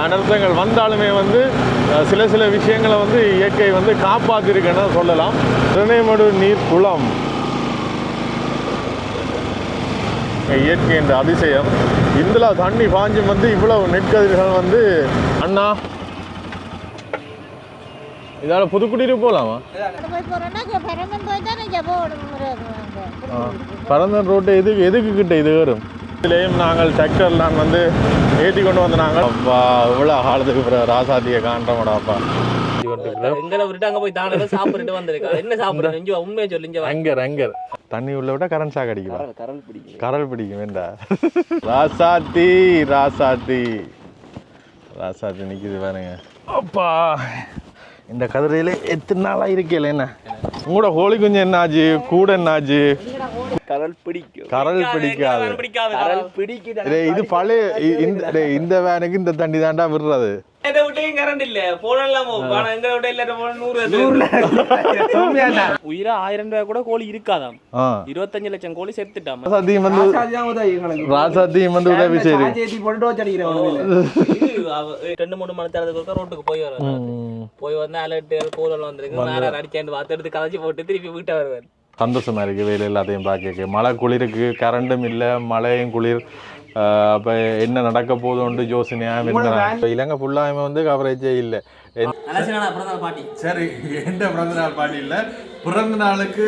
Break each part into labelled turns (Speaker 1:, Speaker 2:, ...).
Speaker 1: அனர்த்தங்கள் வந்தாலுமே வந்து சில விஷயங்களை வந்து இயற்கை வந்து காப்பாற்றிருக்குன்னு சொல்லலாம். திருநெல்வேலி நீர் குளம் இயற்கை என்ற அதிசயம். இதில் தண்ணி பாஞ்சு வந்து இவ்வளவு நெற்கதிர்கள் வந்து அண்ணா இதால புதுக்குடியிருக்கு போகலாமா? பரந்தன் ரோட்டு எதுக்கு கிட்ட இது வரும். இதுலேயும் நாங்கள் டிராக்டர்லாம் வந்து ஏற்றி கொண்டு வந்து நாங்கள் அப்பா இவ்வளோ காலத்துக்கு பிறகு ராசாத்தியை காண்றோம்டாப்பா.
Speaker 2: எங்களை விட்டு அங்கே போய் தானே சாப்பிட்டுட்டு வந்திருக்கா. என்ன சாப்பிடுறேன் உண்மையை சொல்லி
Speaker 1: ரங்கர் தண்ணி உள்ள விட கரண்ட் ஷாக் அடிக்கும். கரல் பிடிக்கும் வேண்டா. ராசாத்தி ராசாத்தி ராசாத்தி நிற்கிது பாருங்க. அப்பா இந்த கதிரையில எத்தனை நாளாக இருக்கல. என்ன உங்களோட கோழி குஞ்சு என்னாச்சு, கூட என்னாச்சு?
Speaker 2: கரல் பிடிக்கும்.
Speaker 1: கரல் பிடிக்காது. இது பழைய இந்த வேனுக்கு இந்த தண்ணி தாண்டா விடுறது.
Speaker 2: உயிரா 1000 ரூபாய் கூட கோழி இருக்காதாம். 25 லட்சம் கோழி செத்துட்டாம்.
Speaker 1: ராசாத்தியும் வந்து உதவி செய்யுது.
Speaker 2: 2-3 மணி நேரத்துக்கு ரோட்டுக்கு போய் வந்து அலர்ட் கோல் வந்திருக்கு. அடிச்சாண்டு பார்த்து எடுத்து கதைச்சு போட்டு திருப்பி வீட்டை வருவார்.
Speaker 1: சந்தோஷமா இருக்கு வெயில் எல்லாத்தையும் பார்க்க. மழை குளிருக்கு, கரண்டும் இல்லை, மழையும் குளிர். அப்போ என்ன நடக்க போதும்னு யோசனையாக இருந்தாங்க. இலங்கை ஃபுல்லாக வந்து கவரேஜே இல்லை. சரி, எந்த பிறந்த நாள் பாட்டி இல்லை, பிறந்த நாளுக்கு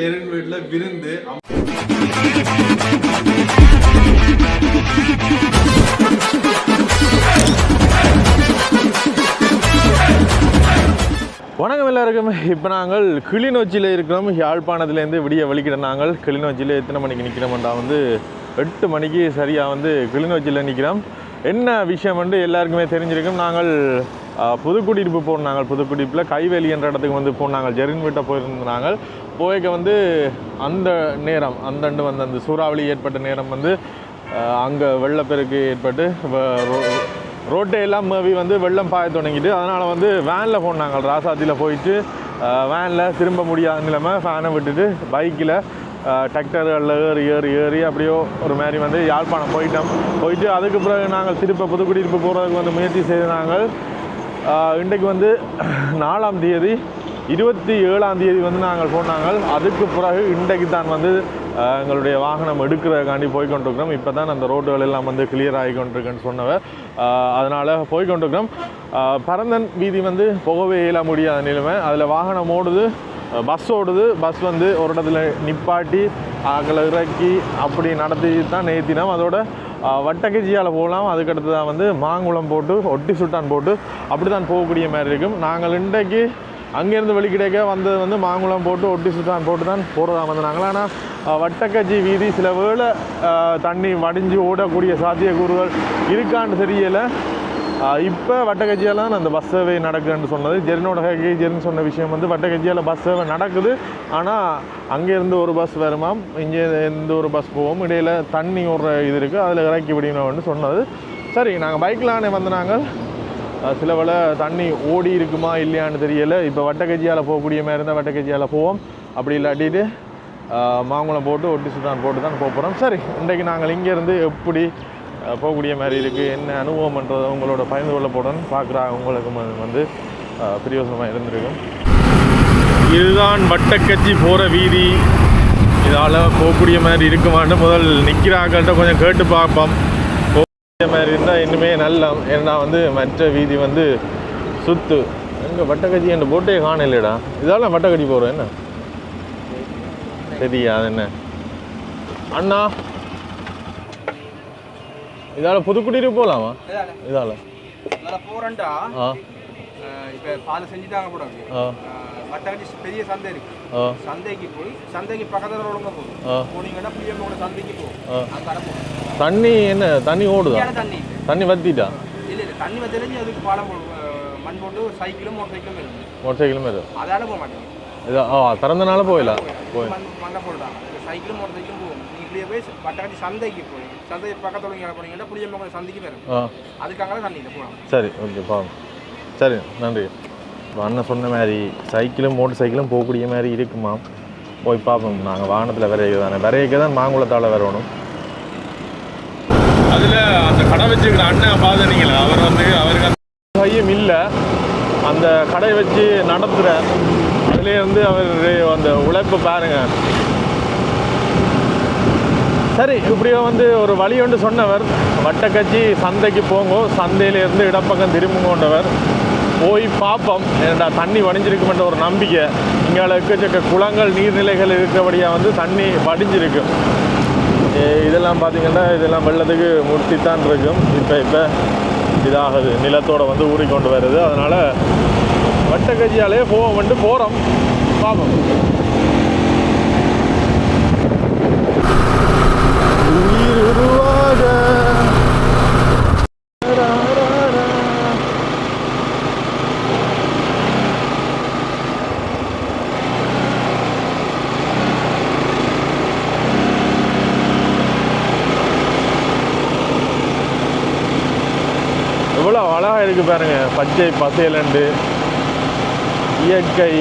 Speaker 1: ஜெரின் வீட்டில் விருந்து. வணக்கம் எல்லாருக்குமே. இப்போ நாங்கள் கிளிநொச்சியில் இருக்கிறோம். யாழ்ப்பாணத்துலேருந்து விடிய வலிக்கிற நாங்கள் கிளிநொச்சியில் எத்தனை மணிக்கு நிற்கிறோம்டா வந்து 8 மணிக்கு சரியாக வந்து கிளிநொச்சியில் நிற்கிறோம். என்ன விஷயம் வந்து எல்லாருக்குமே தெரிஞ்சிருக்கும். நாங்கள் புதுக்குடியிருப்பு போனாங்க. புதுக்குடியிருப்பில் கைவேலி என்ற இடத்துக்கு வந்து போனாங்க. ஜெரின் வீட்டை போயிருந்தாங்க. போய்க்க வந்து அந்த நேரம் அந்தண்டு வந்து அந்த சூறாவளி ஏற்பட்ட நேரம் வந்து அங்கே வெள்ளப்பெருக்கு ஏற்பட்டு ரோட்டை எல்லாம் மேவி வந்து வெள்ளம் பாய தொடங்கிட்டு, அதனால் வந்து வேனில் போனாங்க. ராசாத்தியில் போயிட்டு வேனில் திரும்ப முடியாத நிலைமை ஃபேனை விட்டுட்டு பைக்கில் டிராக்டர்களில் ஏறி அப்படியோ ஒரு மாதிரி வந்து யாழ்ப்பாணம் போயிட்டு அதுக்கு பிறகு நாங்கள் திருப்ப புதுக்குடியிருப்பு போகிறதுக்கு வந்து முயற்சி செய்து நாங்கள் இன்றைக்கு வந்து 4ஆம் தேதி 27ஆம் தேதி வந்து நாங்கள் போனாங்க. அதுக்கு பிறகு இன்றைக்கு தான் வந்து எங்களுடைய வாகனம் எடுக்கிறதுக்காண்டி போய்கொண்டிருக்கிறோம். இப்போ தான் அந்த ரோடுகள் எல்லாம் வந்து கிளியர் ஆகி கொண்டிருக்குன்னு சொன்னவர். அதனால் போய்கொண்டிருக்கிறோம். பரந்தன் வீதி வந்து போகவே இயல முடியாத நிலைமை. அதில் வாகனம் ஓடுது, பஸ் ஓடுது. பஸ் வந்து ஒரு இடத்துல நிப்பாட்டி ஆக்களை இறக்கி அப்படி நடத்தி தான் நேர்த்தினோம். அதோட வட்டக்கச்சியால் போகலாம். அதுக்கடுத்து தான் வந்து மாங்குளம் போட்டு ஒட்டி சுட்டான் போட்டு அப்படி தான் போகக்கூடிய மாதிரி இருக்கும். நாங்கள் இன்றைக்கு அங்கேருந்து வெளிக்கிடைக்க வந்தது வந்து மாங்குளம் போட்டு ஒட்டி சுட்டான் போட்டு தான் போகிறதா வந்தாங்க. ஆனால் வட்டக்கச்சி வீதி சில வேளை தண்ணி வடிஞ்சு ஓடக்கூடிய சாத்தியக்கூறுகள் இருக்கான்னு தெரியலை. இப்போ வட்டக்கச்சியால் தான் அந்த பஸ் சேவை நடக்குதுன்னு சொன்னது. ஜெரினோட ஜெரின்னு சொன்ன விஷயம் வந்து வட்டக்கச்சியால் பஸ் சேவை நடக்குது. ஆனால் அங்கேருந்து ஒரு பஸ் வருமாம், இங்கே இருந்து ஒரு பஸ் போவோம். இடையில் தண்ணி ஒரு இது இருக்குது, அதில் இறக்கி விடணும்னு சொன்னது. சரி, நாங்கள் பைக்கிலானே வந்து நாங்கள் சில வேளை தண்ணி ஓடி இருக்குமா இல்லையான்னு தெரியலை. இப்போ வட்டக்கச்சியால் போகக்கூடிய மாதிரி இருந்தால் வட்டக்கச்சியால் போவோம். அப்படி இல்லாட்டிட்டு மாங்குளம் போட்டு ஒட்டி சுட்டான் போட்டு தான் போகிறோம். சரி, இன்றைக்கு நாங்கள் இங்கேருந்து எப்படி போகக்கூடிய மாதிரி இருக்குது, என்ன அனுபவம்ன்றதை உங்களோட பகிர்ந்து கொள்ள போடணும்னு பார்க்குறாங்க. உங்களுக்கு வந்து பிரயோசனமாக இருந்திருக்கும். இதுதான் வட்டக்கச்சி போகிற வீதி. இதால் போகக்கூடிய மாதிரி இருக்குமான்னு முதல் நிற்கிறாங்கள்ட்ட கொஞ்சம் கேட்டு பார்ப்போம். போகக்கூடிய மாதிரி இருந்தால் இன்னுமே நல்லா. ஏன்னா வந்து மற்ற வீதி வந்து சுத்து. எங்கே வட்டக்கச்சி என்ன போட்டே காணலைடா. இதால் வட்டக்கச்சி போகிறோம். என்ன சரியா? அது என்ன அண்ணா, இதால புதுக்குடியிருப்பு போகலாமா? இதால
Speaker 3: போறேன்டா. இப்போ பால் செஞ்சுட்டாங்க கூட. வட்டக்கச்சி பெரிய சந்தை இருக்கு. சந்தைக்கு போய் சந்தைக்கு பக்கத்தில் ரோடுங்க போனீங்கன்னா புளியம்போட சந்தைக்கு போகும்.
Speaker 1: தண்ணி என்ன தண்ணி ஓடுதா? தண்ணி வத்திட்டா?
Speaker 3: இல்லை தண்ணி வத்திலேருந்து அதுக்கு பாலம் மண் போட்டு சைக்கிளும் மோட்டர்
Speaker 1: சைக்கிளும் வரும்.
Speaker 3: அதால போக மாட்டேங்க.
Speaker 1: திறந்தனால போயிடலாம்.
Speaker 3: மண்ணை போடுறாங்க. சைக்கிளும் மோட்டர் சைக்கிளும் போகும். நீங்கள் இப்படியே போய் வட்டக்கச்சி சந்தைக்கு போய் சந்தை பக்கத்தோட இங்கே போனீங்கன்னா புளியம்போட சந்தைக்கு வரும். அதுக்காக தண்ணியில் போகலாம்.
Speaker 1: சரி, ஓகே, பாருங்க. சரி, நன்றி. அண்ணன் சொன்ன மாதிரி சைக்கிளும் மோட்டர் சைக்கிளும் போகக்கூடிய மாதிரி இருக்குமா? போய் பார்ப்போம். நாங்கள் வாகனத்தில் விரைக்க தானே தான் மாங்குளத்தால் வரணும். அதில் அந்த கடை வச்சுக்கிற அண்ணன் பார்த்துனீங்களா அவர் வந்து அவருக்கு அந்த கையும் இல்லை அந்த கடை வச்சு நடத்துகிறார் அதுலேருந்து அவர் அந்த உழைப்பு பாருங்க. சரி இப்படியோ வந்து ஒரு வழி ஒன்று சொன்னவர் வட்டக்கச்சி சந்தைக்கு போங்கோ சந்தையிலேருந்து இடப்பக்கம் திரும்புங்கொண்டவர் போய் பார்ப்போம் ஏன்னா தண்ணி வடிஞ்சிருக்குமென்ற ஒரு நம்பிக்கை. இங்கே எக்கச்சக்க குளங்கள் நீர்நிலைகள் இருக்கிறபடியாக வந்து தண்ணி வடிஞ்சிருக்கும். இதெல்லாம் பார்த்திங்கன்னா இதெல்லாம் வெள்ளத்துக்கு முடிச்சுத்தான் இருக்கும். இப்போ இதாகுது நிலத்தோடு வந்து ஊறிக்கொண்டு வருது. அதனால் வட்டக்கச்சியாலே போகிறோம் பார்ப்போம். எவ்வளோ அழகாக இருக்குது பாருங்க, பச்சை பசேலண்டு இயற்கை.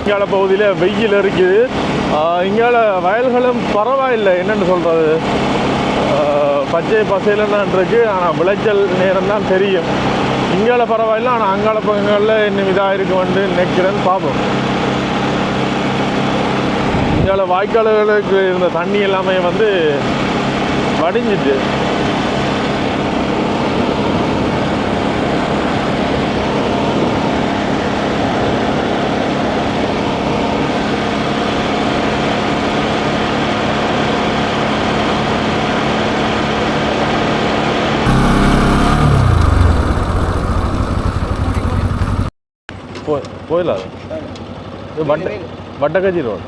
Speaker 1: இங்கால பகுதியில் வெயில் இருக்குது. இங்கால வயல்களும் பரவாயில்லை, என்னென்னு சொல்கிறது, பச்சை பசையில தான் இருக்குது. ஆனால் விளைச்சல் நேரம் தான் தெரியும். இங்கால பரவாயில்லை, ஆனால் அங்கால பக்கங்களில் இன்னும் இதாக இருக்குமென்று நினைக்கிறேன்னு பார்ப்போம். இங்கால வாய்க்கால்களுக்கு இருந்த தண்ணி எல்லாமே வந்து வடிஞ்சிட்டு. போயிடலாம். இது வட்டக்கச்சி ரோடு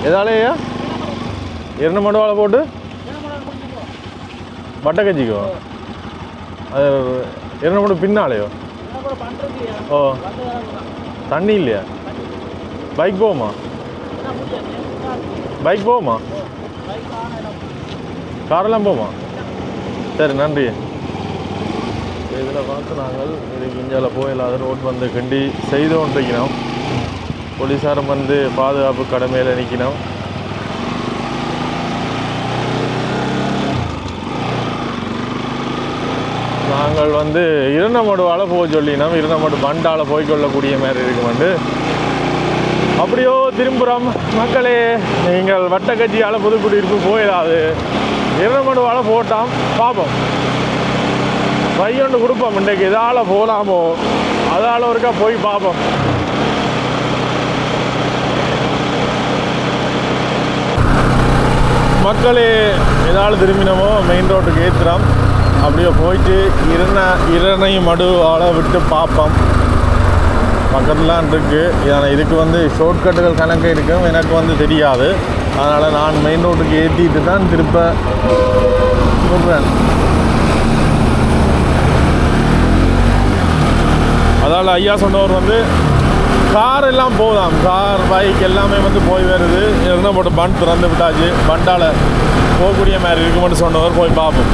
Speaker 1: எதாலேயா இரண்டு மண்டவாளை போட்டு வட்டக்கச்சிக்கோ அது இரண்டு மண்டு பின்னாலேயோ? ஓ தண்ணி இல்லையா? பைக் போகுமா? பைக் போகுமா? காரெல்லாம் போகுமா? சரி நன்றி. இதில் பார்த்து நாங்கள் இதுக்கு இந்தியாவில் போயிடலாத ரோட் வந்து கண்டி செய்து கொண்டிருக்கிறோம். போலீஸாரும் வந்து பாதுகாப்பு கடமையில் நிற்கணும். நாங்கள் வந்து இருநமடுவால் போக சொல்லினோம். இருநமடு பண்டால் போய்கொள்ளக்கூடிய மாதிரி இருக்குமெண்டு அப்படியோ திரும்புகிறோம். மக்களே, நீங்கள் வட்டக்கச்சியால் புதுக்குடியிருப்பு போயிடாது, இருநமடுவால் போட்டால் பார்ப்போம். பையொன்று கொடுப்போம். இன்றைக்கு எதால் போகலாமோ அதால் ஒருக்கா போய் பார்ப்போம். மக்களே, எதால் திரும்பினமோ மெயின் ரோட்டுக்கு ஏற்றுறோம். அப்படியே போயிட்டு இரணை மடுவால் விட்டு பார்ப்போம். பக்கத்துலாம் இருக்குது. இதுக்கு வந்து ஷார்ட்கட்டுகள் கணக்கு இருக்கும், எனக்கு வந்து தெரியாது. அதனால் நான் மெயின் ரோட்டுக்கு ஏற்றிட்டு தான் திருப்ப சொல்கிறேன். அதால் ஐயா சொன்னவர் வந்து கார் எல்லாம் போதாம், கார் பைக் எல்லாமே வந்து போய் வருது. என்ன போட்டு பண்ட் திறந்து விட்டாச்சு, பண்டால் போகக்கூடிய மாதிரி இருக்குமென்னு சொன்னவர். போய் பார்ப்போம்.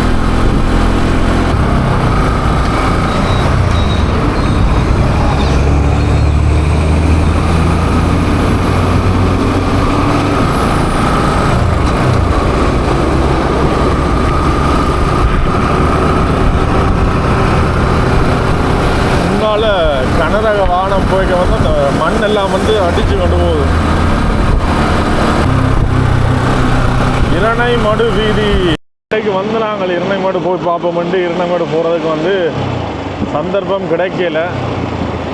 Speaker 1: கனரக வாகனம் போய்க்க வந்து அந்த மண் எல்லாம் வந்து அடித்து கொண்டு போகுது. இரணை மடு வீதி இன்றைக்கு வந்து நாங்கள் இரணை மடு போய் பார்ப்போம்ட்டு இரணை மடு போகிறதுக்கு வந்து சந்தர்ப்பம் கிடைக்கல.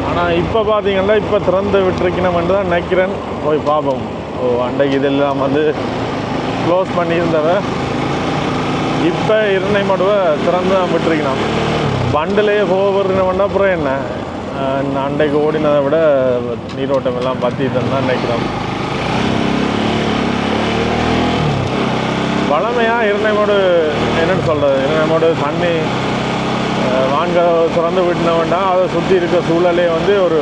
Speaker 1: ஆனால் இப்போ பார்த்தீங்கன்னா இப்போ திறந்து விட்டுருக்கணும்னு தான் நினைக்கிறேன். போய் பார்ப்போம். அன்றைக்கு இதெல்லாம் வந்து க்ளோஸ் பண்ணியிருந்தவ இப்போ இரணை மடுவை திறந்து தான் விட்டுருக்கணும். பண்டிலே போகிறோம்னா அப்புறம் என்ன, அன்றைக்கு ஓடினதை விட நீரோட்டம் எல்லாம் பற்றி தான் நினைக்கிறோம். வளமையாக இரணைமோடு என்னென்னு சொல்கிறது, இரணைமோடு தண்ணி வான்கதவை திறந்து விட்டுன வேண்டாம். அதை சுற்றி இருக்க சூழலே வந்து ஒரு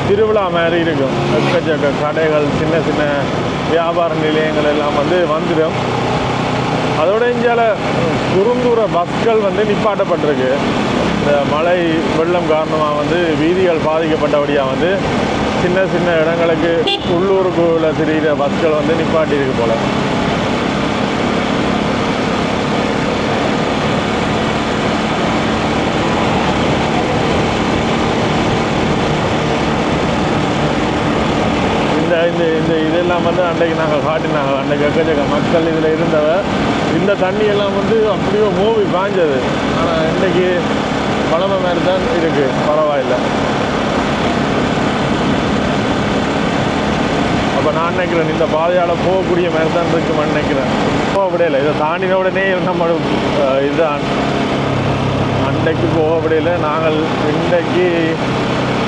Speaker 1: திருவிழா மாதிரி இருக்கும். எக்கச்சக்க கடைகள், சின்ன சின்ன வியாபார நிலையங்கள் எல்லாம் வந்து வந்துடும். அதோட இந்தியாவில் குறுந்தூர பஸ்கள் வந்து நிப்பாட்டப்பட்டிருக்கு. இந்த மழை வெள்ளம் காரணமாக வந்து வீதிகள் பாதிக்கப்பட்டபடியாக வந்து சின்ன சின்ன இடங்களுக்கு உள்ளூருக்குள்ள திரிகிற பஸ்கள் வந்து நிப்பாட்டியிருக்கு போல். இந்த இதெல்லாம் வந்து அன்றைக்கு நாங்கள் காட்டினாங்க. அன்றைக்கு எக்கச்சக்க மக்கள் இதில் இருந்தவ. இந்த தண்ணியெல்லாம் வந்து அப்படியே மூவி பாய்ஞ்சது. ஆனால் இன்றைக்கு பழமை மாதிரி தான் இருக்குது, பரவாயில்லை. அப்போ நான் நினைக்கிறேன் இந்த பாதையால் போகக்கூடிய மாதிரி தான் இருக்குமான்னு நினைக்கிறேன். போக விடையில இதை தாண்டின உடனே நம்ம இதுதான் அன்றைக்கு போக விடையில. நாங்கள் இன்றைக்கு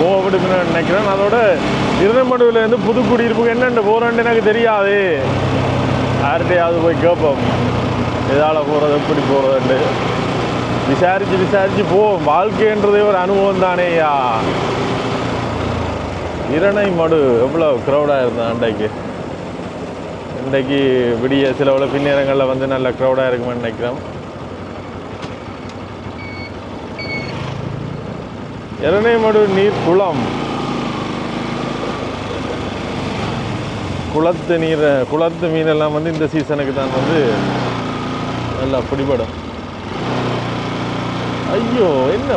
Speaker 1: போக விடுக்கணும்னு நினைக்கிறேன். அதோட இரணைமடுவிலேருந்து புதுக்குடியிருப்புக்கு என்னென்று போகிறேன்ட்டு எனக்கு தெரியாது. யார்கிட்டையாவது போய் கேட்போம், எதால் போகிறது, எப்படி போகிறதுன்ட்டு விசாரித்து போவோம். வாழ்க்கைன்றதே ஒரு அனுபவம் தானேயா. இரணைமடு எவ்வளோ க்ரௌடாக இருந்தேன் அன்றைக்கு. இன்றைக்கு விடிய சில பின்னேரங்களில் வந்து நல்ல க்ரௌடாக இருக்குமென்னு நினைக்கிறோம். இரணைமடு நீர் குளம், குளத்து மீனெல்லாம் வந்து இந்த சீசனுக்கு தான் வந்து நல்லா பிடிபடும். ஐயோ, என்ன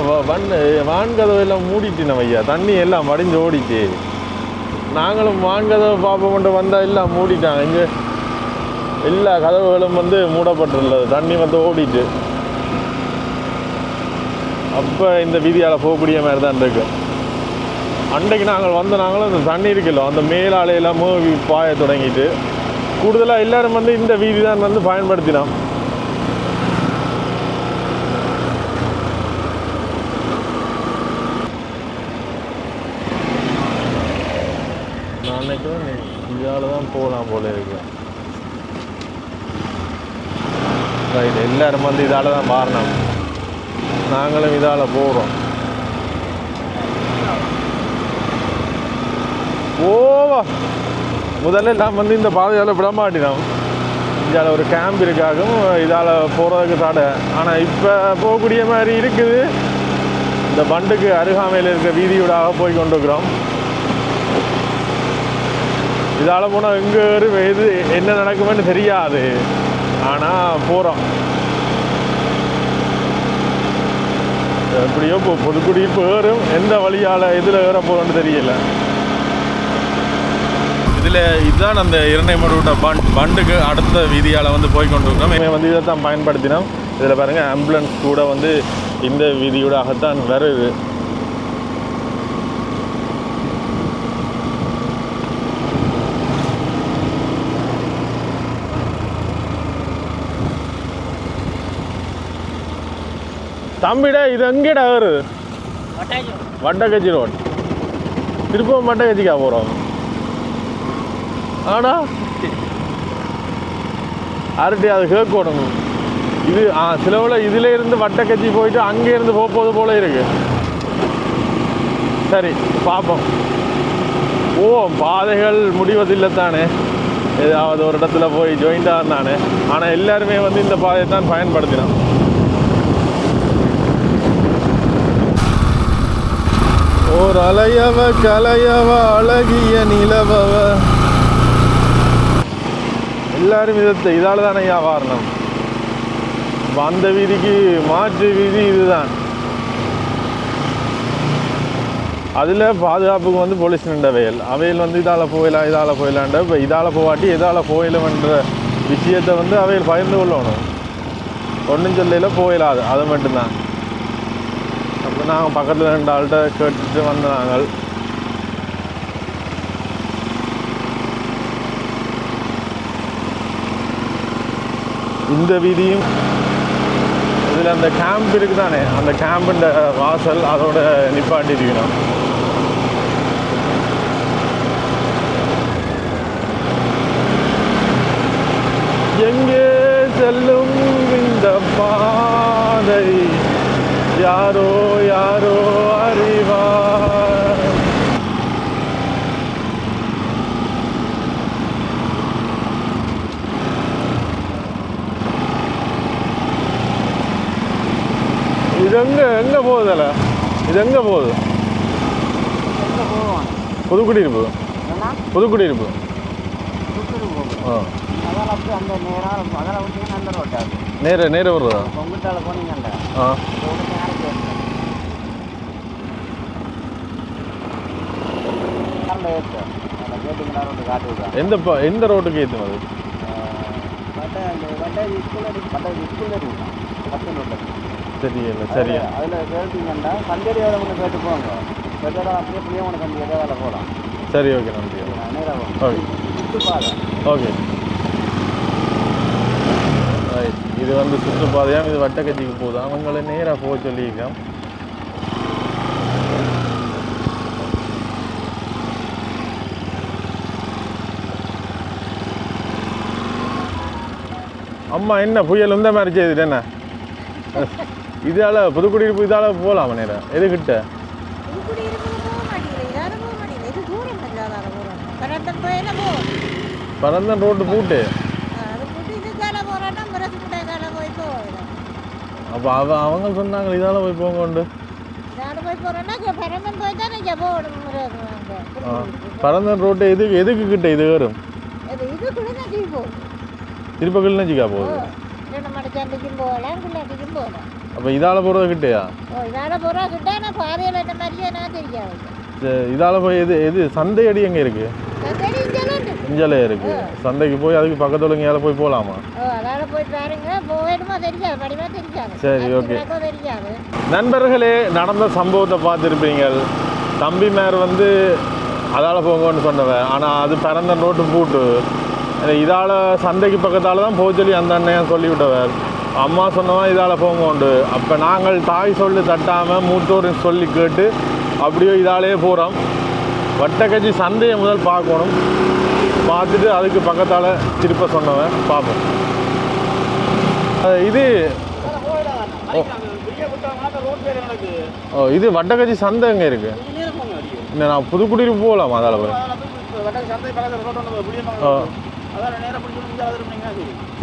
Speaker 1: வான்கதவை எல்லாம் மூடிட்டின ஐயா. தண்ணி எல்லாம் வடிஞ்சு ஓடிச்சு. நாங்களும் வான்கதவை பார்ப்போம்ட்டு வந்தால் எல்லாம் மூடிட்டாங்க. இங்கே எல்லா கதவுகளும் வந்து மூடப்பட்டுள்ளது. தண்ணி வந்து ஓடிட்டு. அப்போ இந்த வீதியால் போகக்கூடிய மாதிரி தான் இருக்கு. அன்றைக்கு நாங்கள் நாங்களும் அந்த தண்ணி இருக்குல்ல, அந்த மேலாலையெல்லாம் மூவி பாய தொடங்கிட்டு கூடுதலாக எல்லோரும் வந்து இந்த வீதி தான் வந்து பயன்படுத்தினோம். நான் நினைக்கிறேன் இதால் தான் போகலாம் போல இருக்கு. ரைட், எல்லோரும் வந்து இதால் தான் மாறினோம். நாங்களும் இதால் போகிறோம். ஓவா முதல்ல எல்லாம் வந்து இந்த பாதையால் விட மாட்டினோம். இதால் ஒரு கேம்ப் இருக்காகும், இதால் போகிறதுக்கு தடை. ஆனால் இப்போ போகக்கூடிய மாதிரி இருக்குது. இந்த பண்டுக்கு அருகாமையில் இருக்க வீதியூடாக போய் கொண்டிருக்கிறோம். இதால் போனால் எங்கே எது என்ன நடக்குமென்னு தெரியாது. ஆனால் போகிறோம். எப்படியோ இப்போ புதுக்குடியிருப்பு ஏறும். எந்த வழியால் இதில் ஏற போகிறோன்னு தெரியல. இதுதான் அந்த இரணைமடுவோட பண்டுக்கு அடுத்த வீதியால் வந்து போய் கொண்டிருக்கிறோம். வந்து இதை தான் பயன்படுத்தினோம். இதில் பாருங்கள், ஆம்புலன்ஸ் கூட வந்து இந்த வீதியூடாகத்தான் வருது. தம்பிடா, இது எங்கேடா வருது? வட்டக்கச்சி ரோட். திருப்பம் வட்டக்கச்சிக்கா போகிறோம். ஆனா அரட்டி அது கேட்கணும். இது சிலவில் இதில் இருந்து வட்டக்கச்சி போயிட்டு அங்கேருந்து போகும்போது போல இருக்கு. சரி, பார்ப்போம். பாதைகள் முடிவதில்லை தானே, ஏதாவது ஒரு இடத்துல போய் ஜாயிண்டாக இருந்தானே. ஆனால் எல்லாருமே வந்து இந்த பாதையை தான் பயன்படுத்தினோம். ஓர் அலையவ கலையவ அழகிய நிலவவ. எல்லாரும் இதால் தானே ஐயா வாரணம். அந்த வீதிக்கு மாற்று வீதி இதுதான். அதில் பாதுகாப்புக்கு வந்து போலீஸ் நின்ற அவையில் வந்து இதால் போயிடலான்ற. இப்போ இதால் போவாட்டி எதால் போயிடலும்ன்ற விஷயத்தை வந்து அவையில் பகிர்ந்து கொள்ளணும். ஒன்றும் சொல்லையில் போயிடாது, அது மட்டும்தான். அப்போ நாங்கள் பக்கத்தில் 2 ஆள்கிட்ட கேட்டுட்டு வந்த நாங்கள். இந்த வீதியும் இதில் அந்த கேம்ப் இருக்குது தானே, அந்த கேம்புன்ற வாசல் அதோட நிப்பாட்டிருக்கணும். எங்கே செல்லும் இந்த பாதை யாரோ யாரோ அறிவார். இது எங்க போகுதுல? இது எங்க போகுது? புதுக்குடியிருப்பு. புதுக்குடியிருப்பு. நேர நேர வருதா? எந்த ரோட்டுக்கு ஏற்றுனது? தெரியல. சரியா அதில் கேட்டீங்கன்னா சந்தேரியோட ஒன்று கேட்டு போங்க. கேட்டோட அப்படியே புளியவனை சந்தையோட வேலை போகலாம். சரி, ஓகே, நன்றி. Okay okay. இது வந்து சுற்றுப்பாதையாக இது வட்டக்கட்சிக்கு போகுது. அவங்கள நேராக போக சொல்லியிருக்கேன். அம்மா என்ன புயல் இந்த மாதிரி செய்துட்டு என்ன இதால புதுக்குடியிருப்பு இதால போகலாமா நேரம்? எதுக்கிட்ட பரந்தன் ரோட்டு பூட்டு. அப்போ அவங்க சொன்னாங்க இதால போய் போங்க உண்டு. பரந்தன் ரோட்டு எதுக்கு கிட்ட இது வரும்? திருப்ப கிளிநொச்சிக்கா போகுது. அப்போ இதால போகிறது கிட்டையா? இதால போய் எது சந்தை அடி எங்கே இருக்கு? இஞ்சலே இருக்கு. சந்தைக்கு போய் அதுக்கு பக்கத்துல இங்கே போய் போகலாமா? சரி, ஓகே. நண்பர்களே, நடந்த சம்பவத்தை பார்த்துருப்பீங்கள். தம்பிமார் வந்து அதால் போங்கன்னு சொன்னவன், ஆனால் அது பரந்த ரோட்டு பூட்டு. இதால் சந்தைக்கு பக்கத்தால் தான் போக சொல்லி அந்த அண்ணையாக சொல்லிவிட்டவர். அம்மா சொன்னவன் இதால் போங்க உண்டு. அப்போ நாங்கள் தாய் சொல்லி தட்டாமல் மூத்தோரின் சொல்லி கேட்டு அப்படியோ இதாலே போகிறோம். வட்டக்கட்சி சந்தையை முதல் பார்க்கணும். பார்த்துட்டு அதுக்கு பக்கத்தால் திருப்ப சொன்னவன் பார்ப்போம். இது இது வட்டக்கட்சி சந்தை எங்கே இருக்கு? இல்லை, நான் புதுக்குடியிருப்பு போகலாமா அதால் போய்?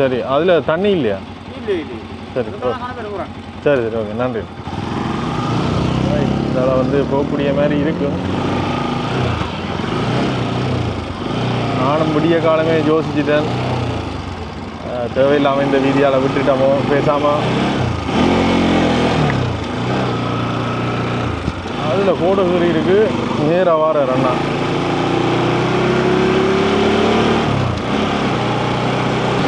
Speaker 1: சரி, அதில் தண்ணி இல்லையா? சரி சரி சரி, ஓகே, நன்றி. இதால் வந்து போகக்கூடிய மாதிரி இருக்கும். நானும் விடிய காலமே யோசிச்சுட்டேன், தேவையில்லாமல் இந்த வீதியால் விட்டுட்டோமோ பேசாமல். அதில் கோடகிரி இருக்குது, நேராக வார ரண்ணா.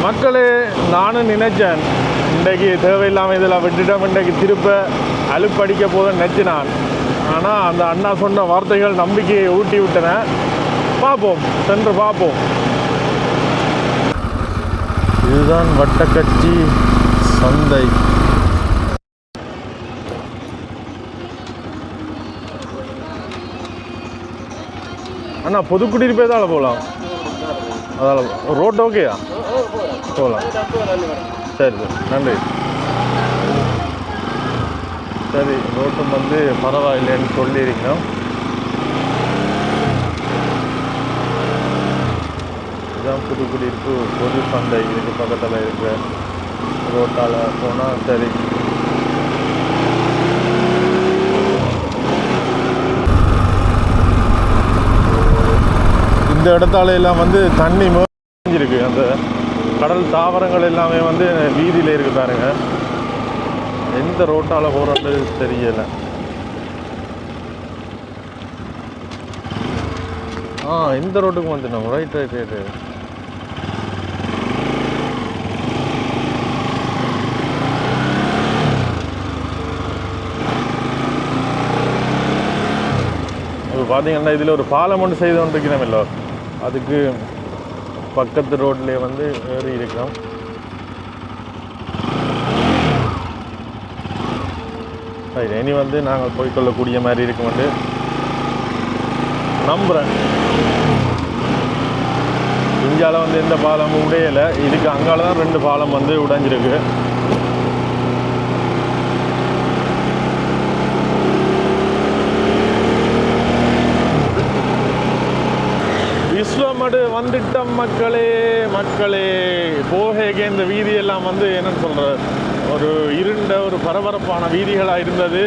Speaker 1: மக்களே, நானும் நினைச்சேன் இன்றைக்கு தேவையில்லாமல் இதில் விட்டுட்டோம், இன்றைக்கு திருப்ப அலுப்படிக்க போதுன்னு நினச்சினான். ஆனால் அந்த அண்ணா சொன்ன வார்த்தைகள் நம்பிக்கையை ஊட்டி விட்டன. பார்ப்போம், சென்று பார்ப்போம். இதுதான் வட்டக்கட்சி சந்தை. அண்ணா, புதுக்குடியிருப்பே தான் போகலாம். அதால் ரோட் ஓகேயா? போகலாம். சரி சரி, நன்றி. சரி, ரோட்டும் வந்து பரவாயில்லைன்னு சொல்லியிருக்கோம். இதுதான் புதுக்குடியிருப்பு பொது சந்தை. இதுக்கு பக்கத்தில் இருக்கிற ரோட்டால் போனால் சரி. இந்த இடத்தால எல்லாம் வந்து தண்ணி மேஞ்சிருக்கு. அந்த கடல் தாவரங்கள் எல்லாமே வந்து வீதியில் இருக்கு பாருங்க. எந்த ரோட்டால் போகிறது தெரியலை. இந்த ரோட்டுக்கு வந்துட்டோம். Right right right. இப்போ பார்த்தீங்கன்னா இதில் ஒரு பாலம் ஒன்று செய்து கொண்டிருக்கிறோம் இல்லை, அதுக்கு பக்கத்து ரோட்லேயே வந்து ஏறி இருக்கிறோம். இனி வந்து நாங்கள் போய்கொள்ளக்கூடிய மாதிரி இருக்குமெண்டு நம்புகிறேன். இங்கால வந்து எந்த பாலமும் உடையலை. இதுக்கு அங்கால தான் 2 பாலம் வந்து உடைஞ்சிருக்கு. விஸ்வமடு வந்துட்டோம் மக்களே. போகேக இந்த வீதியெல்லாம் வந்து என்னன்னு சொல்கிறது, ஒரு இருண்ட ஒரு பரபரப்பான வீதிகளாக இருந்தது.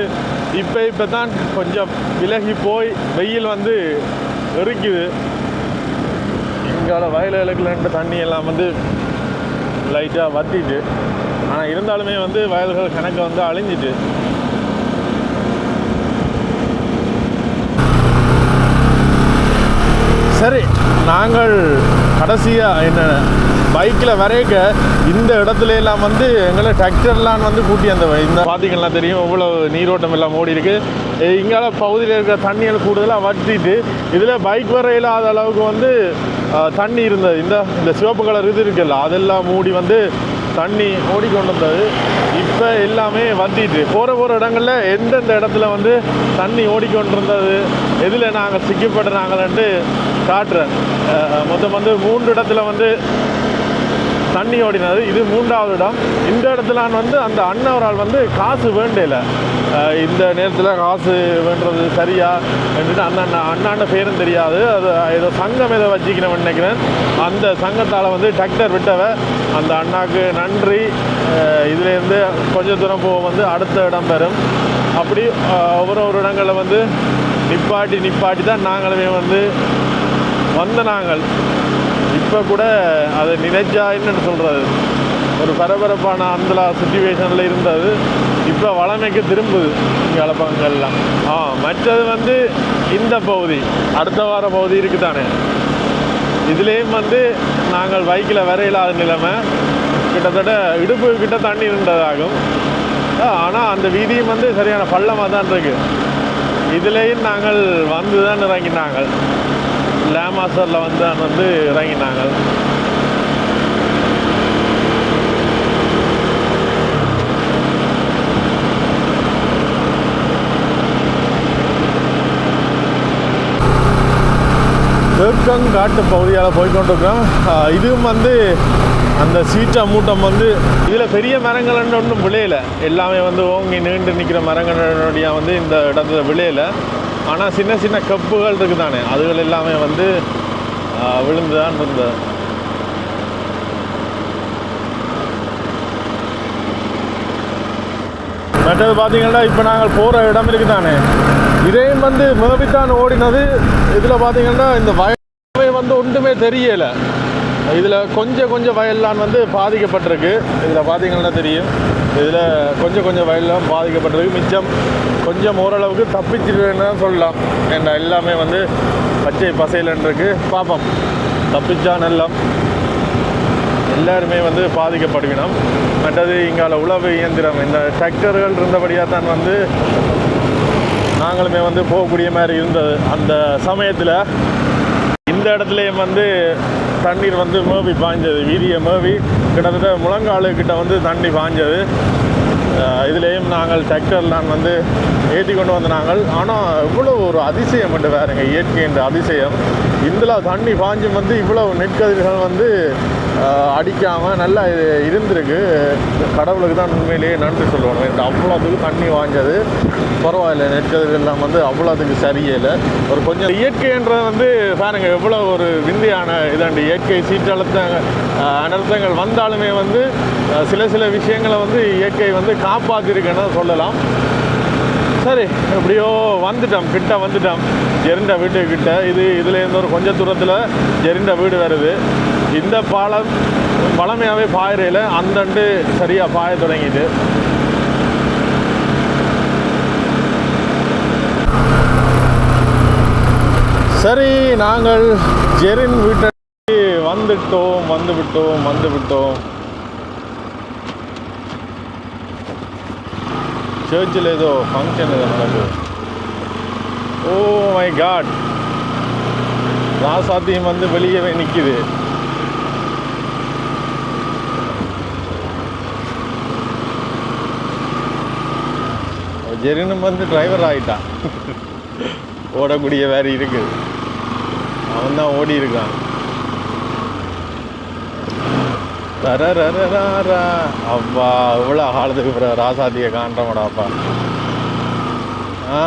Speaker 1: இப்போ தான் கொஞ்சம் விலகி போய் வெயில் வந்து எரிக்குது. இங்கால வயல்களுக்கு தண்ணி எல்லாம் வந்து லைட்டாக வத்திட்டு, ஆனால் இருந்தாலுமே வந்து வயல்கள் கணக்கு வந்து அழிஞ்சிட்டு. சரி, நாங்கள் கடைசியாக என்ன பைக்கில் வரைக்க இந்த இடத்துல எல்லாம் வந்து எங்களை டிராக்டர்லாம் வந்து கூட்டி அந்த இந்த பார்த்தீங்கன்னா தெரியும் இவ்வளோ நீரோட்டம் எல்லாம் ஓடி இருக்கு. இங்கால பகுதியில் இருக்கிற தண்ணிகள் கூடுதலாக வற்றிட்டு இதில் பைக் வர இல்லாத அளவுக்கு வந்து தண்ணி இருந்தது. இந்த சிவப்பு கலர் இது இருக்குல்ல, அதெல்லாம் மூடி வந்து தண்ணி ஓடிக்கொண்டு வந்தது. இப்போ எல்லாமே வத்திட்டு போகிற இடங்களில் எந்தெந்த இடத்துல வந்து தண்ணி ஓடிக்கொண்டிருந்தது, எதில் நாங்கள் சிக்கப்படுறாங்கன்ட்டு காட்டுறேன். மொத்தம் வந்து 3 இடத்துல வந்து தண்ணி ஓடினது. இது 3வது இடம். இந்த இடத்துல வந்து அந்த அண்ணவரால் வந்து காசு வேண்டல. இந்த நேரத்தில் காசு வேண்டுறது சரியா என்றுட்டு அண்ணாண்ட பேரும் தெரியாது. அது ஏதோ சங்கம் ஏதோ வச்சுக்கணும்னு நினைக்கிறேன். அந்த சங்கத்தால் வந்து டிராக்டர் விட்டவ அந்த அண்ணாக்கு நன்றி. இதுலேருந்து கொஞ்சம் தூரம் போக வந்து அடுத்த இடம் பெறும். அப்படி ஒவ்வொரு இடங்களில் வந்து நிப்பாட்டி தான் நாங்களுமே வந்து நாங்கள் இப்போ கூட அதை நினைச்சா என்னென்னு சொல்கிறது, ஒரு பரபரப்பான அந்த சிச்சுவேஷனில் இருந்தது. இப்போ வளமைக்கு திரும்புது இங்கே அலப்பங்கள்லாம். மற்றது வந்து இந்த பகுதி அடுத்த வார பகுதி இருக்குது தானே, இதுலேயும் வந்து நாங்கள் பைக்கில் வர இல்லாத நிலைமை. கிட்டத்தட்ட இடுப்பு கிட்ட தண்ணி இருந்ததாகும். ஆனால் அந்த வீதியும் வந்து சரியான பள்ளமாக தான் இருக்குது. இதுலேயும் நாங்கள் வந்து தான் இறங்கினாங்க. லேமாசரில் வந்து இறங்கினாங்க. காட்டு பகுதியால் போய்கொண்டிருக்கிறோம். இதுவும் வந்து அந்த சீட்டா மூட்டம் வந்து இதில் பெரிய மரங்கள் ஒன்றும் விளையலை. எல்லாமே வந்து ஓங்கி நீண்டு நிற்கிற மரங்களுடைய வந்து இந்த இடத்துல விளையலை. ஆனால் சின்ன சின்ன கப்புகள் இருக்குது தானே, அதுகள் எல்லாமே வந்து விழுந்து தான் இருந்தது. மற்றது பார்த்தீங்கன்னா இப்போ நாங்கள் போகிற இடம் இருக்குது தானே, இதையும் வந்து மேபித்தான் ஓடினது. இதில் பார்த்தீங்கன்னா இந்த வயல் வந்து ஒன்றுமே தெரியலை. இதில் கொஞ்சம் வயல்லாம் வந்து பாதிக்கப்பட்டிருக்கு. இதில் பார்த்தீங்கன்னா தெரியும், இதில் கொஞ்சம் வயல்லாம் பாதிக்கப்பட்டிருக்கு. மிச்சம் கொஞ்சம் ஓரளவுக்கு தப்பிச்சிருக்குன்னு தான் சொல்லலாம். ஏன்னா எல்லாமே வந்து பச்சை பசையிலன்னு இருக்கு. பார்ப்போம், தப்பிச்சான் எல்லாம் எல்லாருமே வந்து பாதிக்கப்படுவினோம். மற்றது இங்கால உழவு இயந்திரம் இந்த டிராக்டர்கள் இருந்தபடியாக தான் வந்து நாங்களுமே வந்து போகக்கூடிய மாதிரி இருந்தது. அந்த சமயத்தில் இந்த இடத்துலையும் வந்து தண்ணீர் வந்து மேவி பாய்ஞ்சது. வீதியை மேவி கிட்டத்தட்ட முழங்காலுக்கிட்ட வந்து தண்ணி பாய்ஞ்சது. இதுலேயும் நாங்கள் டிராக்டர்லாம் வந்து ஏற்றி கொண்டு வந்து நாங்கள். ஆனால் இவ்வளோ ஒரு அதிசயம் மட்டும் வேறுங்க, இயற்கை என்ற அதிசயம். இதில் தண்ணி பாய்ஞ்சும் வந்து இவ்வளவு நெற்கதிர்கள் வந்து அடிக்காமல் நல்லா இருந்திருக்கு. கடவுளுக்கு தான் உண்மையிலேயே நன்றி சொல்லணும். இந்த அவ்வளோத்துக்கு தண்ணி வாஞ்சது பரவாயில்ல. நெற்கதிர்கள்லாம் வந்து அவ்வளோத்துக்கு சரியில்லை. ஒரு கொஞ்சம் இயற்கைன்றது வந்து பாருங்க எவ்வளோ ஒரு விந்தியான இதாண்டு. இயற்கை அனர்த்தங்கள் வந்தாலுமே வந்து சில விஷயங்களை வந்து இயற்கை வந்து காப்பாற்றிருக்குன்னு சொல்லலாம். சரி, எப்படியோ கிட்ட வந்துட்டோம் ஜெரிண்ட வீட்டுக்கிட்ட. இதுலேருந்து ஒரு கொஞ்சம் தூரத்தில் ஜெரிண்ட வீடு வருது. இந்த பாலம் பழமையாகவே பாயிறையில் அந்தண்டு சரியாக பாய தொடங்கிது. சரி, நாங்கள் ஜெரின் வீட்டை வந்துவிட்டோம். சர்ச்சில் ஏதோ ஃபங்க்ஷன் ஏதோ நடக்குது. ஓ மை காட், ராசாத்தியம் வந்து வெளியவே நிற்கிது. ஜெரினும் வந்து டிரைவர் ஆகிட்டான். ஓடக்கூடிய வேறு இருக்குது. அவன் தான் ஓடி இருக்கான். தரரரரரா. அப்பா இவ்வளோ காலத்துக்கு பிறகு ராசாத்தியை காண்றோம்டாப்பா. ஆ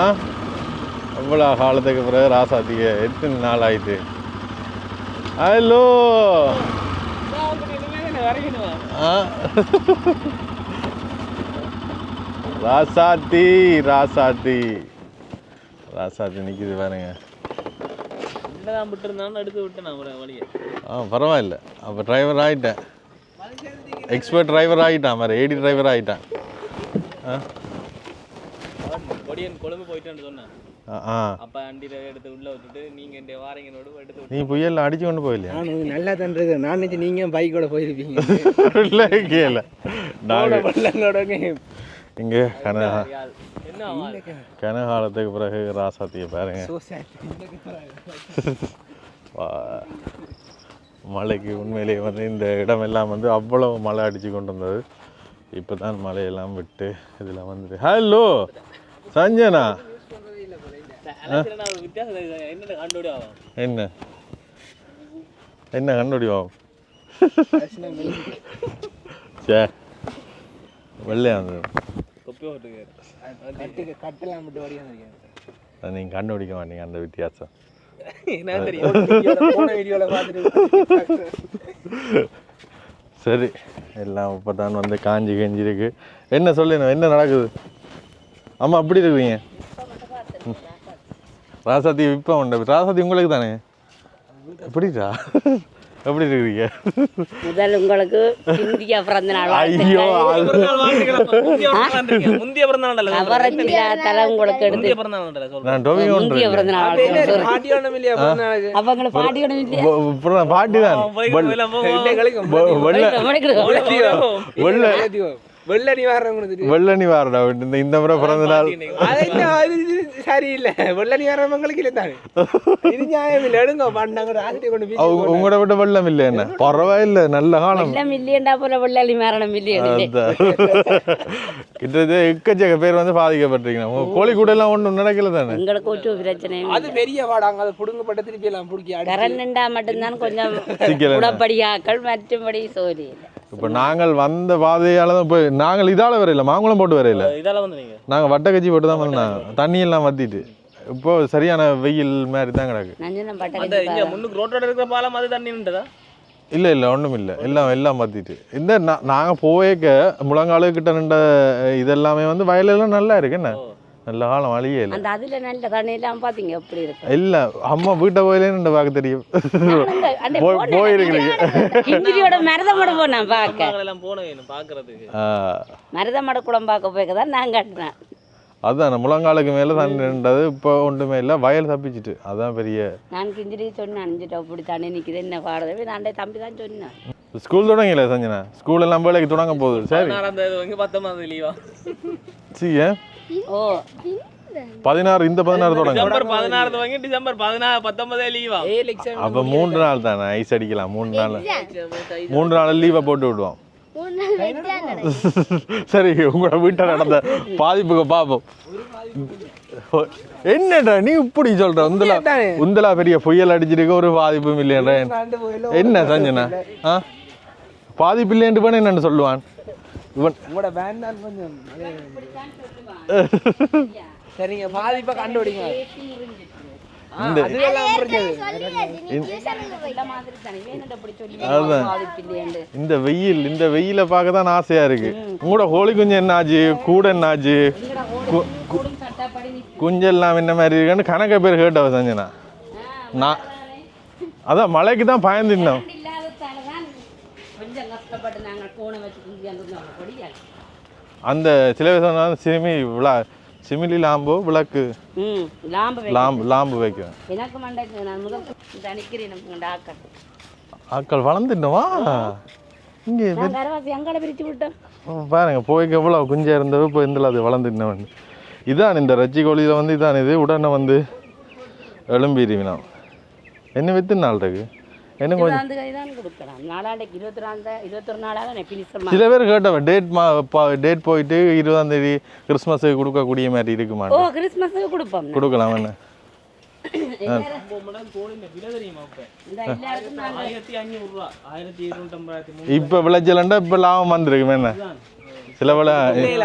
Speaker 1: இவ்வளோ காலத்துக்கு பிறகு ராசாத்தியை எத்தனை நாள் ஆயிட்டு. ஹலோ ராசாத்தி ராசாத்தி ராசாத்தி நிற்கிது பாருங்க.
Speaker 2: எடுத்து விட்டேன் வழியை.
Speaker 1: பரவாயில்ல, அப்போ டிரைவர் ஆகிட்டேன், எக்ஸ்பர்ட் டிரைவர் ஆகிட்டான், மாதிரி ஏடி டிரைவர் ஆகிட்டான்.
Speaker 2: கொழும்பு போயிட்டேன்னு சொன்னேன். அப்போ அண்டியில் எடுத்து உள்ளே விட்டுட்டு நீங்கள் வாரீங்கனோடு எடுத்து
Speaker 1: நீ புயலில் அடிச்சு கொண்டு போயிலையா?
Speaker 3: நல்லா தான் இருக்கு. நான் நினச்சி நீங்கள் பைக்கோட போயிருப்பீங்க.
Speaker 1: இல்லை கேள
Speaker 3: நாங்கள்
Speaker 1: இங்கே கனகாலத்துக்கு பிறகு ராசாத்தியை பாருங்க. மழைக்கு உண்மையிலேயே வந்து இந்த இடமெல்லாம் வந்து அவ்வளவு மழை அடித்து கொண்டு வந்தது. இப்போ தான் மழையெல்லாம் விட்டு இதில் வந்துட்டு. ஹலோ சஞ்சனா, என்ன என்ன கண்டுபிடிவாகும்? சே வெள்ளையா வந்து நீங்கள் கண்டுபிடிக்க மாட்டீங்க அந்த வித்தியாசம். சரி, எல்லாம் இப்போ தான் வந்து காஞ்சி கஞ்சி இருக்கு. என்ன சொல்லணும், என்ன நடக்குது? ஆமாம் அப்படி இருக்குவீங்க. ராசாத்தி இப்போ உண்டு. ராசாத்தி உங்களுக்கு தானே? எப்படிடா எப்படி இருக்கிறீங்க?
Speaker 4: முதல் உங்களுக்கு இந்தியா பிறந்த நாள்.
Speaker 1: ஐயோ
Speaker 2: முந்திய பிறந்த நாள்
Speaker 4: தலை உங்களுக்கு எடுத்து
Speaker 1: நான் டோவி
Speaker 4: முந்திய பிறந்த நாள். அவங்களை பாட்டியோட
Speaker 1: பாட்டி தான்.
Speaker 3: வெள்ளணி வாரவங்க
Speaker 1: வெள்ளணி வாரடா இந்த முறை பிறந்த நாள்.
Speaker 3: சரியில்லை, வெள்ளணி வாரவங்களுக்கு இல்லை தானே. இது நியாயம் இல்லை. எடுங்க பண்ணாங்க
Speaker 1: உங்களோட விட வெள்ளம் இல்லை. என்ன பரவாயில்ல, நல்ல காலம்.
Speaker 4: வெள்ளம் இல்லையண்டா போல வெள்ளி மரணம் இல்லையா?
Speaker 1: கிட்டத்தட்ட எக்கச்சக்க பேர் வந்து பாதிக்கப்பட்டிருக்கீங்க. கோழிக்கூட எல்லாம் ஒன்றும் நடக்கல தானே?
Speaker 4: உங்களுக்கு ஒற்று பிரச்சனை.
Speaker 3: அது பெரிய வாடாங்க. அதை புடுங்கப்பட்ட திருப்பி எல்லாம் பிடிக்க
Speaker 4: கரண்டா மட்டும்தான் கொஞ்சம் உடப்படியாக்கள், மற்றபடி சோழி.
Speaker 1: இப்போ நாங்கள் வந்த பாதையால தான் போய் நாங்கள் இதால வரையில மாங்குளம் போட்டு வரையில நாங்கள் வட்டக்கச்சி போட்டு தான் வந்தோம். தண்ணியெல்லாம் வத்திட்டு இப்போ சரியான வெயில் மாதிரி தான் கிடக்கு. இல்லை இல்லை ஒன்றும் இல்லை, எல்லாம் வத்திட்டு. இந்த நாங்கள் போயக்க முழங்காலு கிட்ட நின்ற இதெல்லாமே வந்து வயலெல்லாம் நல்லா இருக்கு. என்ன நல்ல காலம் வழியே இல்லை.
Speaker 4: அந்த அதுல நல்ல தண்ணி எல்லாம் பாத்தீங்க எப்படி இருக்கு?
Speaker 1: இல்ல அம்மா வீட்டை போயிலேன்னு பார்க்க தெரியும். போயிருக்கிறீங்க
Speaker 4: கிஞ்சிரியோட மருதமட போனேன் பார்க்க. மருதமட குளம் பார்க்க போய்க்கதான் நான் கட்டினேன்.
Speaker 1: அதான் முழங்காலுக்கு மேல தண்ணி நின்றது. இப்போ ஒன்றுமே இல்லை, வயல் தப்பிச்சுட்டு. அதான் பெரிய. நான்
Speaker 4: கிஞ்சிரி சொன்னேன், அணிஞ்சிட்டு அப்படி தண்ணி நிற்குது என்ன பாடுறது. நான் தம்பி தான் சொன்னேன்.
Speaker 1: ஸ்கூல் தொடங்கல சஞ்சனா? ஸ்கூல் எல்லாம் வேலைக்கு தொடங்க போகுது. சரி 16 இந்த 16 தொடங்க.
Speaker 2: டிசம்பர் 19 லீவா?
Speaker 1: அப்ப 3 நாள் தானே ஐஸ் அடிக்கலாம். 3 நாள் லீவை போட்டு விடுவோம். சரி, உங்களோட வீட்டில் நடந்த பாதிப்புக்கு பார்ப்போம். என்னடா நீ இப்படி சொல்ற? உந்தலா பெரிய புயல் அடிச்சிருக்க, ஒரு பாதிப்பும் இல்லையடா. என்ன சஞ்சனா பாதிப்பு இல்லைன்னு போன என்னன்னு சொல்லுவான் இவன்?
Speaker 3: சரிங்க, பாதிப்பை கண்டுபிடிங்க.
Speaker 1: இந்த வெயில பார்க்க தான் ஆசையா இருக்கு. உங்களோட கோழி குஞ்சு என்ன ஆச்சு, கூட என்ன ஆச்சு, குஞ்செல்லாம் என்ன மாதிரி இருக்குன்னு கணக்க பேர் கேட்டவ சஞ்சனா. நான் அதான் மழைக்கு தான் பயந்துட்டோம். அந்த சில விஷயம் சிறுமி விழா சிமிலி லாம்போ விளக்கு லாம்பு வைக்கும். ஆக்கள் வளர்ந்துட்டோமா இங்கே பாருங்க. போய்க்கு எவ்வளோ குஞ்சா இருந்தவோ இப்போ இந்த அது வளர்ந்துட்டவன். இதான் இந்த ரச்சி கோழியில் வந்து இதான் இது உடனே வந்து எழும்பிடுவினா. என்ன வித்து நாள் இருக்கு என்ன கொஞ்சம் சில பேர் கேட்டவன் டேட் போயிட்டு 20ஆம் தேதி கிறிஸ்மஸுக்கு கொடுக்கக்கூடிய மாதிரி இருக்குமா?
Speaker 4: கிறிஸ்மஸுக்கு கொடுப்போம்,
Speaker 1: கொடுக்கலாம். என்ன
Speaker 2: கோழி விலை தெரியுமா
Speaker 4: இந்த எல்லாருக்கும் நாங்க
Speaker 2: 1500 ரூபா 1250
Speaker 1: இப்போ விளைச்சலண்டா இப்போ லாபம் வந்திருக்கு என்ன சில வேலை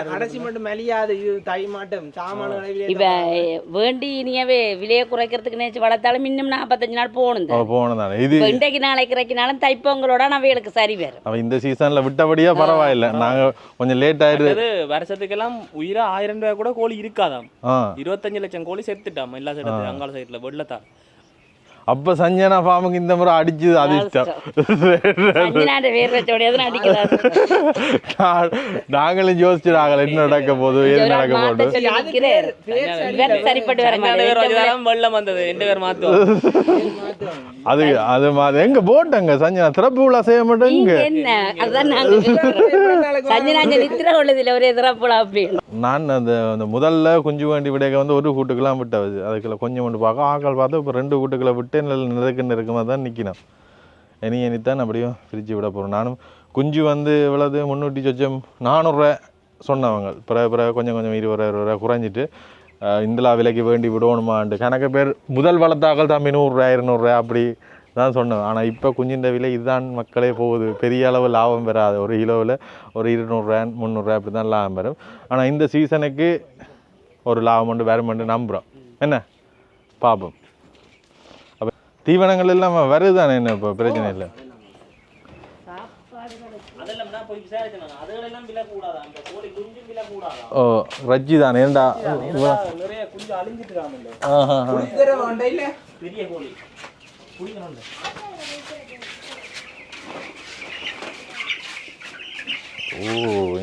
Speaker 3: கடைசி மட்டும் மலியாது இது தை மாட்டம் சாமான
Speaker 4: இப்ப வேண்டி இனியவே விலையை குறைக்கிறதுக்கு நினைச்சு வளர்த்தாலும் இன்னும் 45 நாள் போகணும்
Speaker 1: போனதானே இது
Speaker 4: இப்ப இன்றைக்கு நாளைக்கு இறக்கினாலும் தைப்பொங்கலோட அவைகளுக்கு சரி வரும்
Speaker 1: அவன் இந்த சீசன்ல விட்டபடியா பரவாயில்லை நாங்க கொஞ்சம் லேட் ஆயிடுது
Speaker 2: வருஷத்துக்கெல்லாம் உயிரா 1000 ரூபாய் கூட கோழி இருக்காதாம்
Speaker 1: ஆ
Speaker 2: 25 லட்சம் கோழி செத்துட்டாம் எல்லா சைடு அங்கால சைடுல வெள்ளத்தான்
Speaker 1: அப்ப சஞ்சனா ஃபார்முக்கு இந்த முறை அடிச்சது அதிர்ஷ்டம்
Speaker 4: சஞ்சனாண்ட வேர் வச்சோடையாவது அடிக்கிறாரு
Speaker 1: நாங்களும் யோசிச்சுடாங்க என்ன நடக்க போகுது ஏது நடக்க போகுது
Speaker 4: சரிப்பட்டு வர மாட்டேன்
Speaker 2: வெள்ளம் வந்தது எந்த பேர் மாத்துவோம்
Speaker 1: அது அது மாதிரி எங்க போட்டங்க சஞ்சனா திறப்பு விழா செய்ய மாட்டோம் இங்க
Speaker 4: என்ன அதான் நாங்க சஞ்சனாங்க நித்திர உள்ளதுல ஒரு எதிரப்போல அப்படின்னு
Speaker 1: நான் அந்த முதல்ல குஞ்சு வேண்டி விடைக்க வந்து ஒரு கூட்டுக்கெல்லாம் விட்டது அதுக்குள்ள கொஞ்சம் கொண்டு பார்க்க ஆக்கள் பார்த்து இப்போ 2 கூட்டுக்களை விட்டு நெருக்கமாக தான் நிற்கணும் இனித்தான் அப்படியும் பிரித்து விட போகிறோம் நானும் குஞ்சு வந்து எவ்வளவு 300 சொச்சம் 400 சொன்னவங்க பிறகு கொஞ்சம் 20 ரூபா குறைஞ்சிட்டு இந்தலா விலைக்கு வேண்டி விடணுமான்ட்டு கணக்கு பேர் முதல் வளர்த்தாக்கள் தான் 100 200 அப்படி தான் சொன்னது ஆனால் இப்போ குஞ்சின்ற விலை இதுதான் மக்களே போகுது பெரிய அளவு லாபம் பெறாது ஒரு கிலோவில் ஒரு 200 300 அப்படி தான் லாபம் பெறும் ஆனால் இந்த சீசனுக்கு ஒரு லாபம் உண்டு வருமென்று நம்புகிறோம் என்ன பார்ப்போம் அப்போ தீவனங்கள் எல்லாம் வருதுதானே என்ன இப்போ பிரச்சனை இல்லை ஓ ரஜ்ஜி தானே ஏண்டா
Speaker 2: நிறைய குஞ்சு அழிஞ்சிட்டு பெரிய கோழி
Speaker 1: ஓ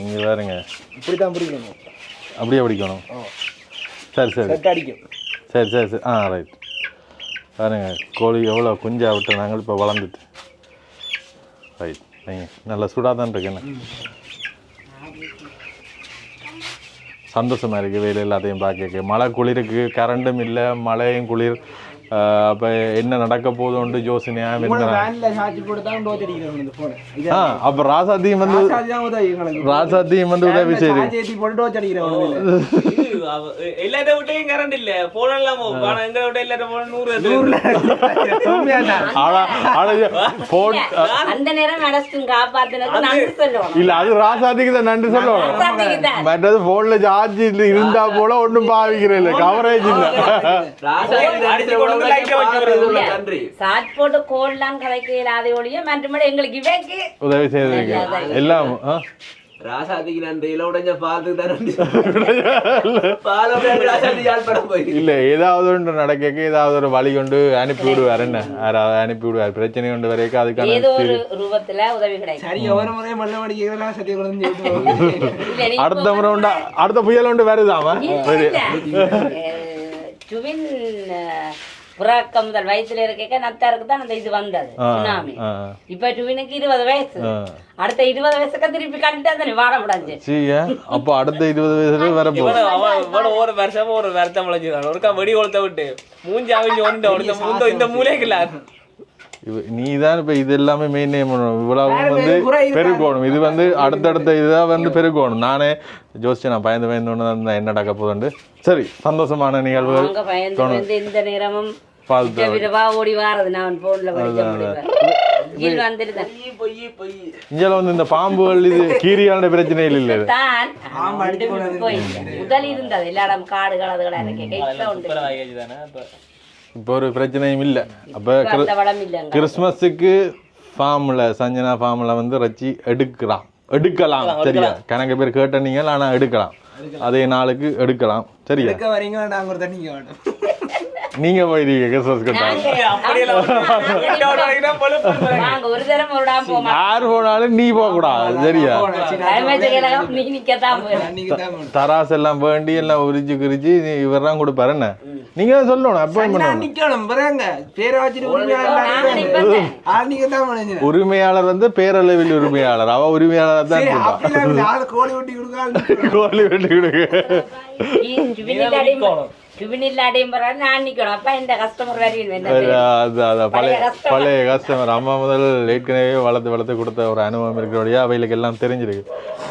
Speaker 1: இங்கே வேறுங்க
Speaker 3: இப்படி தான் பிடிக்கணும்
Speaker 1: அப்படியே பிடிக்கணும் சரி சரி
Speaker 3: செட் அடிக்கும்
Speaker 1: சரி சரி சரி ஆ ரைட் பாருங்க கோழி எவ்வளோ குஞ்சா விட்டு நாங்கள் இப்போ வளர்ந்துட்டு ரைட் நீங்கள் நல்லா சூடாக தான் இருக்கு என்ன சந்தோஷமாக இருக்குது வெயில் எல்லாத்தையும் பார்க்க மழை குளிருக்கு கரண்டும் இல்லை மழையும் குளிர் அப்போ என்ன நடக்க போதும்னு யோசனையாக அப்போ ராசாத்தியும் வந்து உதவி செய்யுது
Speaker 2: எல்லாத்த விட்டையும் கரண்ட் இல்ல போனலாம் எங்களை விட்ட எல்லாத்த போன 100
Speaker 4: அந்த நேரம் அரசும் காப்பாத்தினது நன்றி சொல்லுவோம்
Speaker 1: இல்ல அது ராசாத்திக்கு தான் நன்றி சொல்லுவோம் மற்றது போன்ல சார்ஜ் இருந்தா போல ஒன்றும் பாவிக்கிறேன் இல்லை கவரேஜ் இல்லை
Speaker 4: சாட் போட்டு கோல்லாம் கதைக்க இல்லாத ஒழிய மற்றபடி எங்களுக்கு இவைக்கு
Speaker 1: உதவி செய்யறதுக்கு எல்லாம்
Speaker 3: ராசாதிக்கு நன்றியில உடஞ்ச பாலுக்கு தான்
Speaker 1: இல்ல ஏதாவது ஒன்று நடக்க ஏதாவது ஒரு வழி கொண்டு அனுப்பி விடுவார் என்ன யாராவது அனுப்பி விடுவார் பிரச்சனை கொண்டு வரைக்கும் அதுக்கான
Speaker 4: ஏதோ ஒரு ரூபத்துல உதவி கிடைக்கும்
Speaker 3: சரி ஒரு முறை மல்ல மடிக்கலாம் சத்திய
Speaker 1: அடுத்த முறை உண்டா அடுத்த புயல் ஒன்று வருதாமா
Speaker 4: டுவின் புறாக்க முதல் வயசுல இருக்க நத்தாருக்கு தான் அந்த இது வந்தது சுனாமி இப்ப டுவினுக்கு 20 வயசு அடுத்த 20 வயசுக்கு திருப்பி கண்டுட்டு வாழ முடியாது
Speaker 1: அப்போ அடுத்த 20 வயசுல வர
Speaker 2: ஒரு வருஷமா ஒரு வருத்தம் முளைஞ்சிருக்காங்க ஒருக்கா வெடி கொளுத்த விட்டு மூஞ்சி அவிஞ்சு இந்த மூலைக்குள்ள
Speaker 1: நீ தான் இப்போ இது எல்லாமே மெயின்டைன் பண்ணணும் இவ்வளவு வந்து பெருக்கணும் இது வந்து அடுத்தடுத்த இதாக வந்து பெருக்கணும் நானே யோசிச்சு நான் பயந்து ஒன்று என்ன நடக்க போதுண்டு சரி சந்தோஷமான நிகழ்வுகள்
Speaker 4: இந்த நேரமும் ஓடி வாரது நான் போன்ல
Speaker 1: இங்கே வந்து இந்த பாம்புகள் இது கீரியான பிரச்சனை இல்லை
Speaker 4: முதல் இருந்தது எல்லா இடம் காடுகள் அதுகளை
Speaker 1: இப்போ ஒரு பிரச்சனையும் இல்லை அப்போ கிறிஸ்மஸுக்கு ஃபார்மில் சஞ்சனா ஃபார்மில் வந்து ரச்சி எடுக்கலாம் சரியா கணக்கு பேர் கேட்டீங்க ஆனால் எடுக்கலாம் அதே நாளுக்கு எடுக்கலாம் சரியா நீங்க போயிருக்கீங்க கிறிஸ்மஸ் யார் போனாலும் நீ போக கூடாது சரியா தராசு எல்லாம் வேண்டி எல்லாம் உரிச்சு குறிச்சு இவர் தான் கொடுப்பாரு என்ன நீங்க தான் சொல்லணும் அப்பாயின்மெண்ட் உரிமையாளர் வந்து பேரளவில் உரிமையாளர் அவ உரிமையாளர் தான் கோழி வெட்டி கொடுக்க பழைய கஸ்டமர் அம்மா முதல் ஏற்கனவே வளர்த்து கொடுத்த ஒரு அனுபவம் இருக்கிறபடியா அவைகளுக்கு எல்லாம் தெரிஞ்சிருக்கு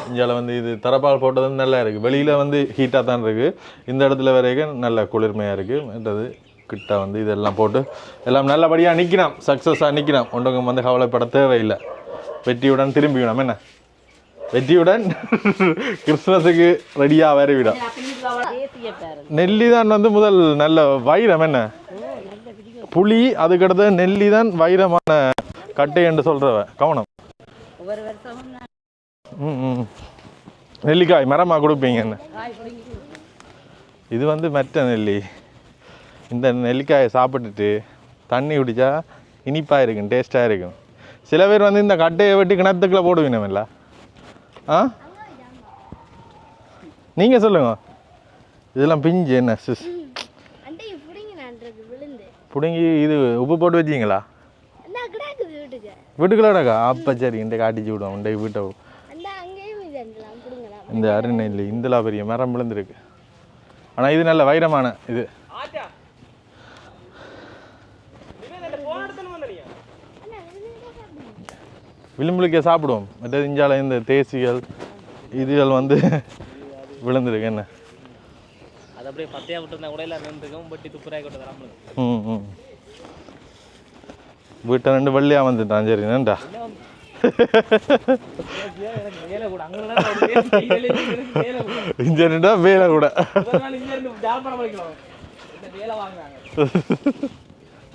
Speaker 1: இந்தியாவில் வந்து இது தரப்பால் போட்டது நல்லா இருக்குது வெளியில் வந்து ஹீட்டாக தான் இருக்குது இந்த இடத்துல வரைக்கும் நல்ல குளிர்மையாக இருக்குது மற்றது கிட்ட வந்து இதெல்லாம் போட்டு எல்லாம் நல்லபடியாக நிற்கணும், சக்ஸஸாக நிற்கணும். ஒன்றுங்க வந்து கவலைப்பட தேவையில்லை. வெற்றியுடன் திரும்பிவிடும். என்ன வெற்றியுடன் கிறிஸ்மஸுக்கு ரெடியாக வரவிடும். நெல்லி தான் வந்து முதல் நல்ல வைரம். என்ன புளி அதுக்கடுத்து நெல்லி தான் வைரமான கட்டை என்று சொல்கிறவ கவனம். நெல்லிக்காய் மரமாக கொடுப்பீங்க. என்ன இது வந்து மெட்ட நெல்லி. இந்த நெல்லிக்காயை சாப்பிட்டுட்டு தண்ணி குடித்தா இனிப்பாக இருக்கும், டேஸ்ட்டாக இருக்கும். சில பேர் வந்து இந்த கட்டையை வெட்டி கிணத்துக்குள்ளே போடுவீனமில்ல. ஆ நீங்கள் சொல்லுங்க. இதெல்லாம் பிஞ்சு என்ன சிஸ் பிடுங்கி இது உப்பு போட்டு வச்சிங்களா? வீட்டுக்குள்ளாடக்கா? அப்போ சரி, இந்த காட்டிச்சு விடுவோம். இந்த வீட்டை இந்த அருநெல்லி இந்தலாம் பெரிய மரம் விழுந்துருக்கு. ஆனால் இது நல்ல வைரமான இது. விளிம்புலுக்கே சாப்பிடுவோம். மற்றது இஞ்சால இந்த தேசிகள் இதுகள் வந்து விழுந்துருக்கு. என்ன
Speaker 2: அது அப்படியே பத்தையா விட்டுருந்தா கூட எல்லாம் நின்றுக்கும், பட்டி துப்புராய் கொண்டு நம்மளுக்கு.
Speaker 1: வீட்டை 2 வெள்ளையாக வந்துட்டான். சரி நன்றா. இன்ஜினியா வேலை கூட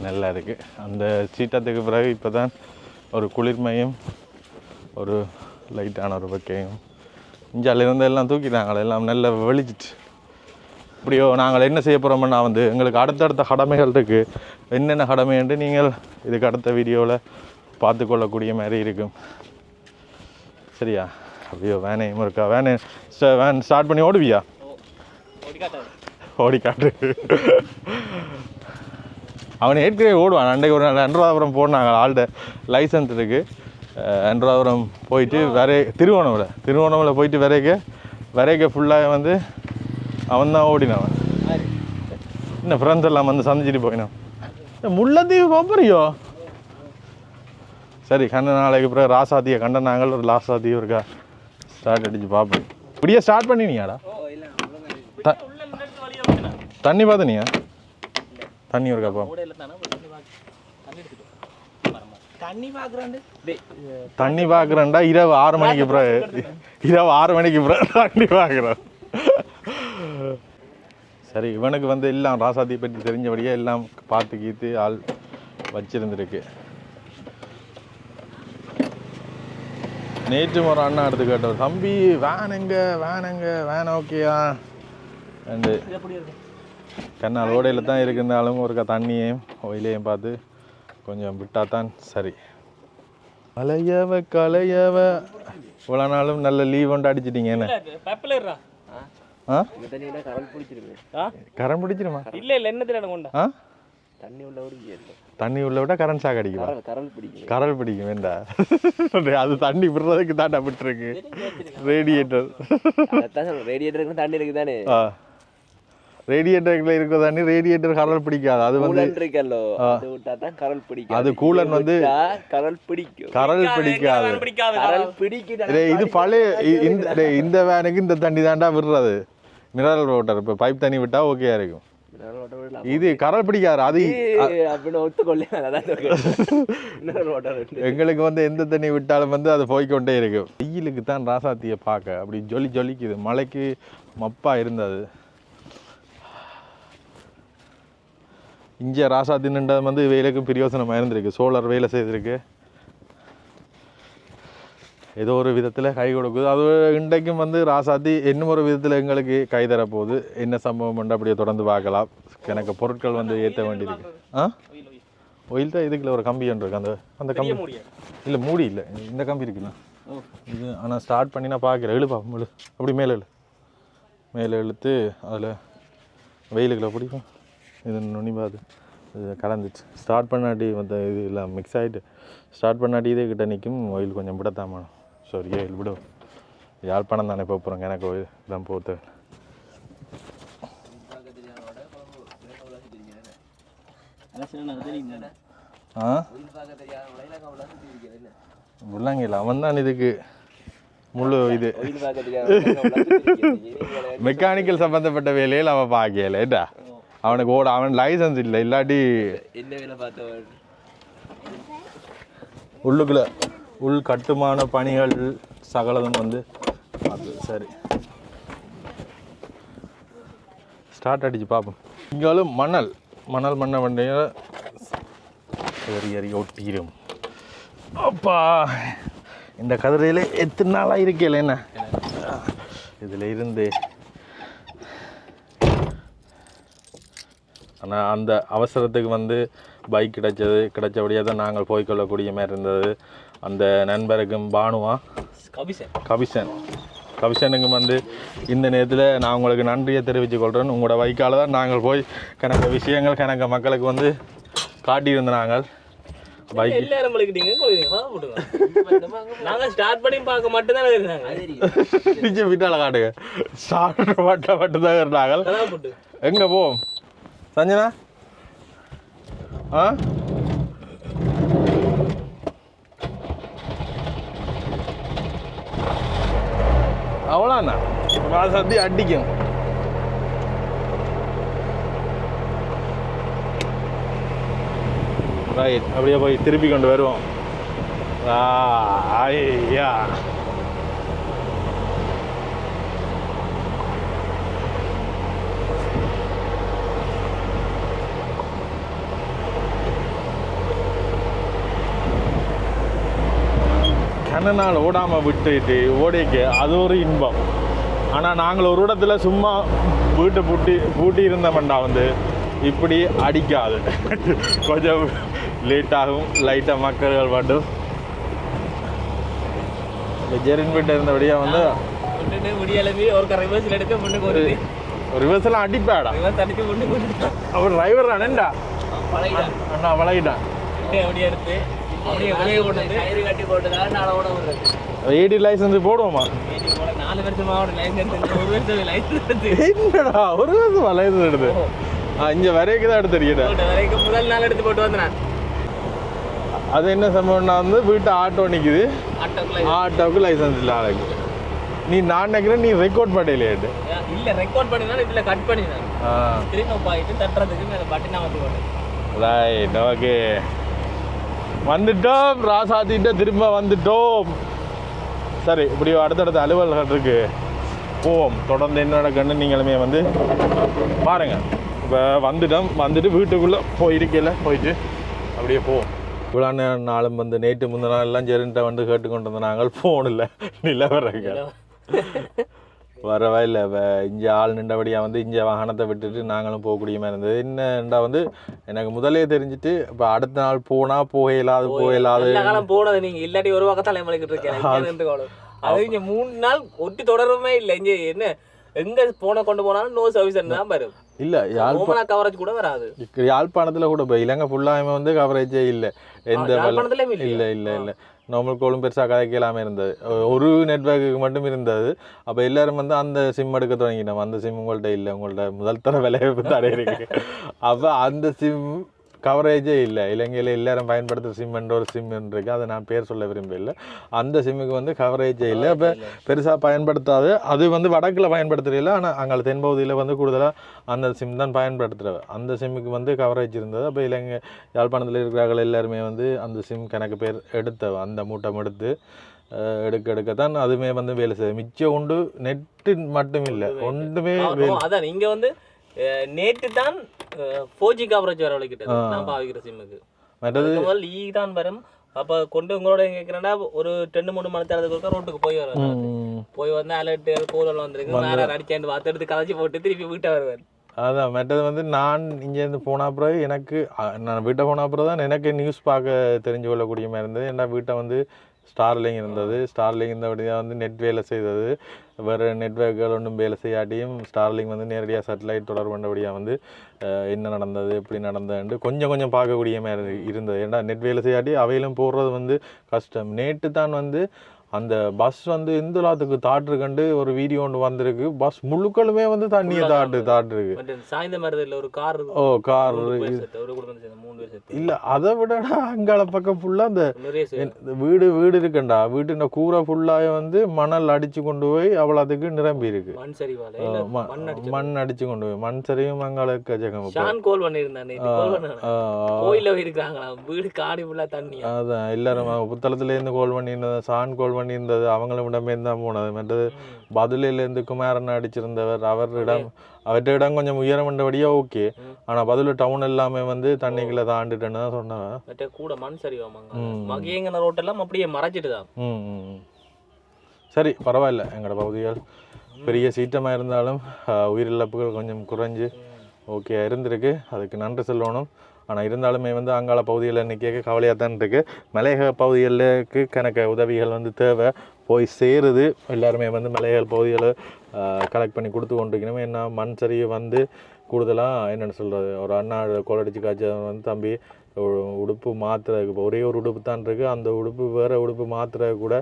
Speaker 1: நல்லா இருக்கு. அந்த சீட்டத்துக்கு பிறகு இப்போ தான் ஒரு குளிர்மையும் ஒரு லைட்டான ஒரு வெக்கையும். இஞ்சாலிருந்து எல்லாம் தூக்கிட்டாங்களே, எல்லாம் நல்லா வெளிச்சிட்டு. இப்படியோ நாங்கள் என்ன செய்ய போகிறோம்னா வந்து எங்களுக்கு அடுத்தடுத்த கடமைகள் இருக்குது. என்னென்ன கடமைன்ட்டு நீங்கள் இதுக்கு அடுத்த வீடியோவில் பார்த்துக்கொள்ளக்கூடிய மாதிரி இருக்கும். சரியா? அப்படியோ வேனையும் இருக்கா? வேன் ஸ்டார்ட் பண்ணி ஓடுவியா? ஓடி காட்டு. அவன் ஏற்கனவே ஓடுவான். அன்றைக்கு ஒரு நாள் அன்றாபுரம் போனாங்க. ஆள்கிட்ட லைசன்ஸ் இருக்குது. அன்றாபுரம் போயிட்டு திருவோணமலை போயிட்டு வரைக்க ஃபுல்லாக வந்து அவன் தான் ஓடினவன். இன்னும் ஃப்ரெண்ட்ஸ் எல்லாம் வந்து சந்திச்சுட்டு போயினான். முல்லைத்தீவு போறியோ? சரி, நாளைக்கு பிறகு ராசாத்தியை கண்டனாங்கள். ஒரு லாசாத்தியும் இருக்கா ஸ்டார்ட் அடிச்சு பார்ப்போம். இப்படியே ஸ்டார்ட் பண்ணினியாடா? தண்ணி பார்த்தனியா? தண்ணி இருக்கா? தண்ணி பார்க்குறேன்டா. இரவு 6 மணிக்கு பிறகு தண்ணி பார்க்குறேன். சரி, இவனுக்கு வந்து எல்லாம் ராசாத்தியை பற்றி தெரிஞ்சபடியே எல்லாம் பார்த்து கீத்து ஆள் வச்சிருந்துருக்கு. நேற்று ஒரு அண்ணா எடுத்து கேட்டவர், தம்பி வேன் ஓகேயா அண்டு கண்ணால் ஓடையில் தான் இருக்குந்தாலும் ஒரு தண்ணியையும் ஒயிலையும் பார்த்து கொஞ்சம் விட்டால் தான் சரி. கலையவ இவ்வளோ நாளும் நல்ல லீவ் ஒன்று அடிச்சிட்டிங்க. என்ன கரண்ட் பிடிச்சிருமா? என்ன தண்ணி உள்ள விட்டா கரண்ட் ஷாக் அடிக்கும். கரல் பிடிக்கும் வேண்டா. அது தண்ணி விடுறதுக்கு தாண்டா விட்டுருக்கு. ரேடியேட்டர்
Speaker 5: தண்ணி இருக்கு தானே.
Speaker 1: ரேடியேட்டர்ல இருக்கிற தண்ணி ரேடியேட்டர் கரல் பிடிக்காது. அது வந்து அது கூலர் வந்து கரல் பிடிக்காது. இது பழைய இந்த வேனுக்கு இந்த தண்ணி தாண்டா விடுறது. Mineral water. இப்போ பைப் தண்ணி விட்டா ஓகேயா இருக்கும். இது கரல் பிடிக்காது. அது எங்களுக்கு வந்து எந்த தண்ணி விட்டாலும் வந்து அது போய்கொண்டே இருக்கும். வெயிலுக்கு தான் ராசாத்தியை பார்க்க அப்படி ஜொலிக்குது. மழைக்கு மப்பா இருந்தது. இங்கே ராசாத்தி நின்றது வந்து வெயிலுக்கும் பிரயோசனமாக இருந்திருக்கு. சோலார் வேலை செய்திருக்கு. ஏதோ ஒரு விதத்தில் கை கொடுக்குது. அது இன்றைக்கும் வந்து ராசாத்தி இன்னும் ஒரு விதத்தில் எங்களுக்கு கை தரப்போகுது. என்ன சம்பவம் பண்ண அப்படியே தொடர்ந்து பார்க்கலாம். எனக்கு பொருட்கள் வந்து ஏற்ற வேண்டியிருக்கு. ஒயில் தான் இதுக்குள்ள ஒரு கம்பி ஒன்று இருக்குது. அந்த கம்பி இல்லை, மூடி இல்லை, இந்த கம்பி இருக்குல்ல இது. ஆனால் ஸ்டார்ட் பண்ணி நான் பார்க்குறேன். எழுப்பா அப்படி மேலே இழுத்து அதில் வெயிலுக்குள்ள பிடிக்கும். இது நுனிபாது இது கலந்துச்சு. ஸ்டார்ட் பண்ணாட்டி வந்து இது எல்லாம் மிக்ஸ் ஆகிட்டு ஸ்டார்ட் பண்ணாட்டி இதே கிட்ட நிற்கும். ஒயில் கொஞ்சம் விடத்தாமா. சாரி, ஒயில் விடும். யாழ்ப்பாணம் தானே போகிறோங்க. எனக்கு ஒயில் தான் போத்து. முள்ளங்கில அவன் தான் இதுக்கு முழு இது மெக்கானிக்கல் சம்பந்தப்பட்ட வேலையில் அவன் பார்க்கல. ஏட்டா அவனுக்கு அவன் லைசன்ஸ் இல்லை, இல்லாட்டி
Speaker 5: என்ன வேலை பார்த்தவன்
Speaker 1: உள்ளுக்குள்ள உள் கட்டுமான பணிகள் சகலதும் வந்து அது சரி ஸ்டார்ட் அடிச்சு பார்ப்போம். இங்காலும் மணல் மண்ண வண்டிய எரி ஒட்டிடும். அப்பா இந்த கதிரையில் எத்தனை நாளாக இருக்கல என்ன இதில் இருந்து. ஆனால் அந்த அவசரத்துக்கு வந்து பைக் கிடைச்சபடியாக தான் நாங்கள் போய்க்கொள்ளக்கூடிய மாதிரி இருந்தது. அந்த நண்பருக்கும் பானுவா கபிஷனுக்கும் வந்து இந்த நேரத்தில் நான் உங்களுக்கு நன்றியை தெரிவித்து கொள்கிறேன். உங்களோட பைக்கால் தான் நாங்கள் போய் கணக்க விஷயங்கள் கணக்க மக்களுக்கு வந்து காட்டியிருந்த நாங்கள் பைக் வீட்டால் காட்டுங்க ஸ்டார்ட் மட்டும்தான் இருந்தாங்க. எங்கே போவோம் சஞ்சனா? ஆ அவ்வளோண்ணா சத்தி அடிக்கும். ரைட் அப்படியே போய் திருப்பி கொண்டு வருவோம். ஐயா கண்ண நாள் ஓடாமல் விட்டுட்டு ஓடிக்கு அது ஒரு இன்பம். ஆனால் நாங்கள் ஒரு இடத்துல சும்மா வீட்டை பூட்டி இருந்தோம்டா வந்து இப்படி அடிக்காது. கொஞ்சம் லேட்டாகும், லைட்டாக மக்கள்கள் மட்டும் ஜெரின் வீட்டை இருந்தபடியாக வந்து ஒரு ரிவர்ஸ்லாம் அடிப்பாடா. அவர் டிரைவர் தானேண்டா அண்ணா பழகிட்டான். ஏடி லைசன்ஸ் போடுவோமா? என்னடா ஒரு வருஷமா லைசன்ஸ் எடுத்து இங்கே வரைக்கும் தான் எடுத்து
Speaker 2: முதல் நாள் எடுத்து போட்டு வந்தேன்.
Speaker 1: அது என்ன சம்பவம்னா வந்து வீட்டு ஆட்டோ நிற்குது, ஆட்டோவுக்கு லைசன்ஸ் இல்லை ஆளுக்கு. நீ நான் நினைக்கிறேன் நீ ரெக்கார்ட் பண்ணலையேட்டு
Speaker 2: இல்லை ரெக்கார்ட் பண்ணினா இதில் கட் பண்ணினேன். ஸ்க்ரீன் ஆஃப் ஆகிட்டு தட்டுறதுக்கு மேலே பட்டினா வந்து போட்டேன்.
Speaker 1: ரைட் ஓகே வந்துட்டோம் ராசாத்திட்ட திரும்ப வந்துட்டோம். சரி இப்படி அடுத்தடுத்த அலுவல்கள் இருக்கு போவோம். தொடர்ந்து என்ன நடக்குன்னு நீங்களுமே வந்து பாருங்கள். இப்போ வந்துட்டு வீட்டுக்குள்ளே போயிருக்கல போயிட்டு அப்படியே போவோம். இவ்வளோ நாளும் வந்து நேற்று முந்தின நாளெல்லாம் ஜெரின்ட்ட வந்து கேட்டுக்கொண்டு வந்த நாங்கள் ஃபோனில் நிலவரங்க வரவே இல்லை. இப்போ இங்கே ஆள் நின்றபடியாக வந்து இங்கே வாகனத்தை விட்டுட்டு நாங்களும் போகக்கூடிய மாதிரி இருந்தது. என்னண்டா வந்து எனக்கு முதலே தெரிஞ்சுட்டு இப்போ அடுத்த நாள் போனால் போகலாது
Speaker 2: போனது நீங்கள் இல்லாட்டி ஒரு பக்கத்தால் எம்மளிக்கிட்டு இருக்கேன். அது இங்கே 3 நாள் ஒட்டி தொடரவே இல்லை. இங்கே என்ன எங்கே கொண்டு போனாலும் நோ சர்வீஸ் தான் வரும்.
Speaker 1: இல்லை
Speaker 2: கவரேஜ் கூட வராது.
Speaker 1: யாழ்ப்பாணத்தில் கூட இப்போ இலங்கை ஃபுல்லாக வந்து கவரேஜே இல்லை. எந்த இல்லை நார்மல் கோலும் பெருசாக கதைக்கலாமல் இருந்தது. ஒரு நெட்வொர்க்குக்கு மட்டும் இருந்தது. அப்போ எல்லோரும் வந்து அந்த சிம் எடுக்க தொடங்கினோம். அந்த சிம் உங்கள்கிட்ட இல்லை, உங்கள்கிட்ட முதல் தர விலையை தடை இருக்கு. அப்போ அந்த சிம் கவரேஜே இல்லை. இலங்கையில் எல்லோரும் பயன்படுத்துகிற சிம்ன்ற ஒரு சிம் இருக்குது, அதை நான் பேர் சொல்ல விரும்பல. அந்த சிம்முக்கு வந்து கவரேஜே இல்லை. அப்போ பெருசாக பயன்படுத்தாது. அது வந்து வடக்கில் பயன்படுத்துறதில்லை, ஆனால் அங்கே தென்பகுதியில் வந்து கூடுதலாக அந்த சிம் தான் பயன்படுத்துகிறவ. அந்த சிம்முக்கு வந்து கவரேஜ் இருந்தது. அப்போ இலங்கை யாழ்ப்பாணத்தில் இருக்கிறார்கள் எல்லாருமே வந்து அந்த சிம் கணக்கு பேர் எடுத்தவ. அந்த மூட்டம் எடுக்கத்தான் அதுவுமே வந்து வேலை செய்யுது. மிச்சம் உண்டு நெட்டு மட்டும் இல்லை, ஒன்றுமே
Speaker 2: அதான் இங்கே வந்து நேற்று தான் 4G கவரேஜ் வர வழிக்கிட்டது நான் பாவிக்கிற சிம்முக்கு. மற்றது ஈ தான் வரும். அப்போ கொண்டு உங்களோட கேட்குறேன்னா ஒரு 2-3 மணி நேரத்துக்கு ரோட்டுக்கு போய் வந்து அலர்ட்டு போதெல்லாம் வந்துருக்கு. நேரம் அடிச்சாண்டு பார்த்து எடுத்து கதைச்சி போட்டு திருப்பி வீட்டை வருவார்.
Speaker 1: அதான் மற்றது வந்து நான் இங்கேருந்து போன அப்புறம் எனக்கு நான் வீட்டை போன அப்புறம் தான் எனக்கு நியூஸ் பார்க்க தெரிஞ்சு கொள்ளக்கூடிய மாதிரி இருந்தது. ஏன்னா வீட்டை வந்து ஸ்டார்லிங் இருந்தது. ஸ்டார்லிங் இருந்தபடியாக வந்து நெட் வேலை செய்தது. வேறு நெட்வொர்க்குகள் ஒன்றும் வேலை செய்யாட்டியும் ஸ்டார்லிங் வந்து நேரடியாக சேட்டலைட் தொடர்பு பண்ணபடியாக வந்து என்ன நடந்தது எப்படி நடந்ததுன்ட்டு கொஞ்சம் பார்க்கக்கூடிய மாதிரி இருந்தது. ஏன்னா நெட் வேலை செய்யாட்டி அவையிலும் போடுறது வந்து கஷ்டம். நேற்று தான் வந்து அந்த பஸ் வந்து எந்த லாத்துக்கு தாட்டுருக்கண்டு ஒரு வீடியோ ஒன்று வந்திருக்கு. பஸ் முழுக்களுமே வந்து தண்ணியை தாட்டுருக்கு.
Speaker 2: சாய்ந்த மாதிரி ஒரு கார்.
Speaker 1: ஓ கார் இல்ல, அதை விட அங்கால பக்கம் ஃபுல்லா அந்த வீடு இருக்குண்டா, வீட்டுன கூரை ஃபுல்லாக வந்து மணல் அடிச்சு கொண்டு போய் அவ்வளோத்துக்கு நிரம்பி இருக்கு. மண் அடிச்சு கொண்டு போய் மண் சரியும் அங்கால அதான் எல்லாரும் புத்தளத்துல இருந்து கோல் பண்ணியிருந்தது, சான் கோல் பண்ணியிருந்தது, அவங்களும் இடமே தான் போனது. மற்றது பதிலிலேருந்து குமாரன் அடிச்சிருந்தவர், அவற்றிடம் கொஞ்சம் உயரம் பண்ணபடியா ஓகே. ஆனா பதில டவுன் எல்லாமே வந்து தண்ணிக்குள்ள தாண்டிட்டேன்னு தான் சொன்னவன்.
Speaker 2: கூட மண் சரிவாங்க ரோட்டெல்லாம் அப்படியே மறைச்சிட்டுதான்.
Speaker 1: சரி பரவாயில்ல, எங்களோட பகுதிகள் பெரிய சீற்றமா இருந்தாலும் உயிரிழப்புகள் கொஞ்சம் குறைஞ்சு ஓகே இருந்திருக்கு. அதுக்கு நன்றி சொல்லணும். ஆனால் இருந்தாலுமே வந்து அங்காள பகுதிகளில் இன்றைக்கி கவலையாக தான் இருக்குது. மலையக பகுதிகளுக்கு கணக்க உதவிகள் வந்து தேவை, போய் சேருது. எல்லாருமே வந்து மலையக பகுதிகளை கலெக்ட் பண்ணி கொடுத்து கொண்டிருக்கணும். ஏன்னா மண் சரிவு வந்து கூடுதலாக என்னென்னு சொல்கிறது, ஒரு அண்ணா கோலடிச்சு காய்ச்சி வந்து தம்பி உடுப்பு மாற்றுறதுக்கு இப்போ ஒரே ஒரு உடுப்பு தான் இருக்குது, அந்த உடுப்பு வேறு உடுப்பு மாற்றுறது கூட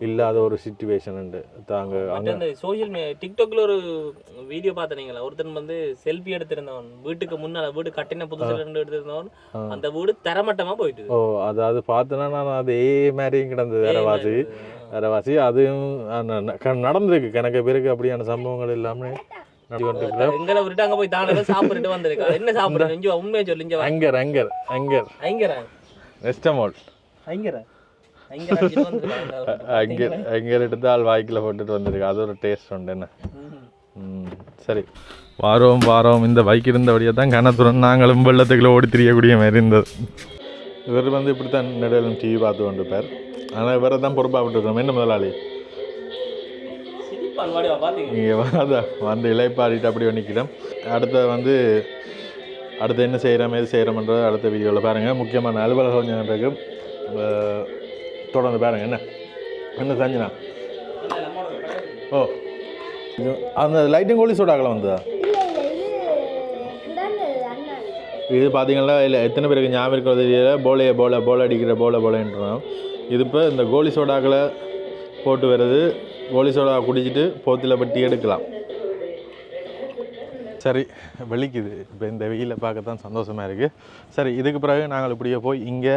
Speaker 1: இல்லாத ஒரு சிச்சுவேஷன் உண்டு. தாங்க
Speaker 2: அங்கே சோஷியல் டிக்டாக்ல ஒரு வீடியோ பார்த்தீங்களா, ஒருத்தன் வந்து செல்ஃபி எடுத்திருந்தவன் வீட்டுக்கு முன்னால், வீடு கட்டின புதுசில் எடுத்திருந்தவன், அந்த வீடு தரமட்டமாக போயிட்டு.
Speaker 1: ஓ அதாவது பார்த்தோன்னா நான் அதே மாதிரியும் கிடந்தது வேறவாசி. அதுவும் நடந்திருக்கு கணக்கு பேருக்கு. அப்படியான சம்பவங்கள் எல்லாமே
Speaker 2: எங்களை விட்டு அங்க போய் தானே சாப்பிட்டுட்டு வந்திருக்கா. என்ன சாப்பிடுறேன் உண்மையை சொல்லி.
Speaker 1: அங்கர் நெஸ்டமோல் அங்கர் எடுத்து ஆள் வாய்க்கில் போட்டுட்டு வந்திருக்கு. அது ஒரு டேஸ்ட் உண்டு என்ன. சரி வாரம் இந்த பைக் இருந்தபடியே தான் கனத்துடன் நாங்களும் வெள்ளத்துக்குள்ள ஓடி திரியக்கூடிய மாதிரி இருந்தது. இவர் வந்து இப்படித்தான் நடுவில் டிவி பார்த்து கொண்டு இருப்பார். ஆனால் இவரை தான் பொறுப்பாக விட்டுருக்கோம். என்ன முதலாளி இங்கே வந்து இலைப்பாடிட்டு அப்படி நிற்கிறோம். அடுத்து என்ன செய்கிறோம் எது செய்கிறோம்ன்றது அடுத்த வீடியோவில் பாருங்கள். முக்கியமான அலுவலகம் கொஞ்சம் இருக்கு, தொடர்ந்து பாருங்கள். என்ன செஞ்சுனா ஓ அந்த லைட்டிங் கோலி சோடாக்கெல்லாம் வந்ததா? இது பார்த்தீங்கன்னா இல்லை எத்தனை பேருக்கு ஞாபகம் இருக்கிறது தெரியல. போல அடிக்கிற போலன்றோம். இது இப்போ இந்த கோலி சோடாக்களை போட்டு வருது. கோலி சோடா குடிச்சிட்டு போத்தில் பட்டி எடுக்கலாம். சரி வெளிக்குது இப்போ இந்த வெயிலை பார்க்கத்தான் சந்தோஷமாக இருக்குது. சரி இதுக்கு பிறகு நாங்கள் இப்படியே போய் இங்கே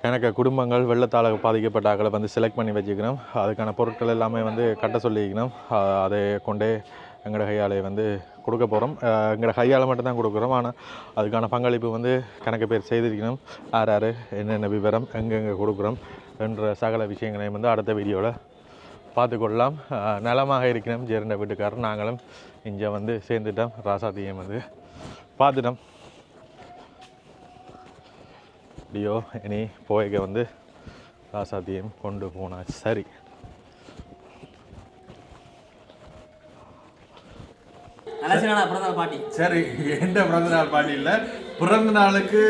Speaker 1: கணக்க குடும்பங்கள் வெள்ளத்தால் பாதிக்கப்பட்ட ஆக்களை வந்து செலக்ட் பண்ணி வச்சுக்கிறோம். அதுக்கான பொருட்கள் எல்லாமே வந்து கட்ட சொல்லிக்கணும். அதை கொண்டே எங்களோட கையாலை வந்து கொடுக்க போகிறோம். எங்களோட கையால் மட்டும்தான் கொடுக்குறோம். ஆனால் அதுக்கான பங்களிப்பு வந்து கணக்கு பேர் செய்திருக்கணும். யார் என்னென்ன விவரம் எங்கெங்கே கொடுக்குறோம் என்ற சகல விஷயங்களையும் வந்து அடுத்த வீடியோவில் பார்த்துக்கொள்ளலாம். நலமாக இருக்கிறோம். ஜெரண்ட வீட்டுக்காரர் நாங்களும் இங்கே வந்து சேர்ந்துட்டோம். ராசாத்தியம் வந்து பார்த்துட்டோம். இப்படியோ இனி போய்க்க வந்து ராசாத்தியம் கொண்டு போனால் சரி. சரி எந்த பிறந்த நாள் பாட்டி இல்லை, பிறந்த நாளுக்கு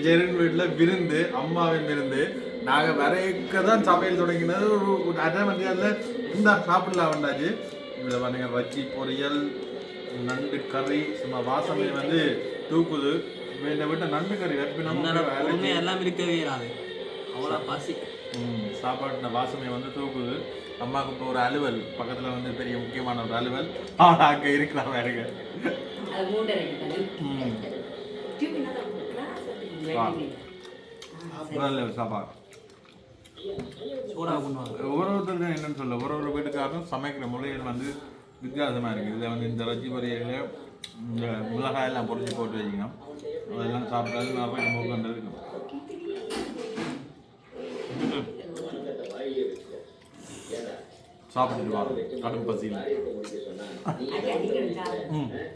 Speaker 1: ஜெரன் வீட்டில் விருந்து, அம்மாவின் விருந்து. நாங்கள் வரைக்க தான் சமையல் தொடங்கினது. ஒரு அரை மணியால் இந்த சாப்பிடலாம் வந்தாச்சு. இதில் பாருங்க வச்சி பொரியல், நண்டு கறி, சும்மா வாசனை வந்து தூக்குது. இந்த வீட்டை நண்டு கறி
Speaker 2: எல்லாம் இருக்கவே அவ்வளோ பசி.
Speaker 1: சாப்பாடு வாசனை வந்து தூக்குது. அம்மாவுக்கு இப்போ ஒரு அலுவல் பக்கத்தில் வந்து பெரிய முக்கியமான ஒரு அலுவல் அங்கே இருக்கிறாங்க இருக்கு. சாப்பாடு ஒவ்வொருத்தருக்கும் என்னன்னு சொல்ல, ஒரு வீட்டுக்காரரும் சமைக்கிற முறைகள் வந்து வித்தியாசமாக இருக்குது. இதில் வந்து இந்த ரச்சி பொரியல், இந்த மிளகாயெல்லாம் பொறிச்சு போட்டு வச்சுக்கணும். அதெல்லாம் சாப்பிட்டாலும் நிறைய மூக்கு இருக்கும். சாப்பிட்டுட்டு வாங்க கடும் பசியில்.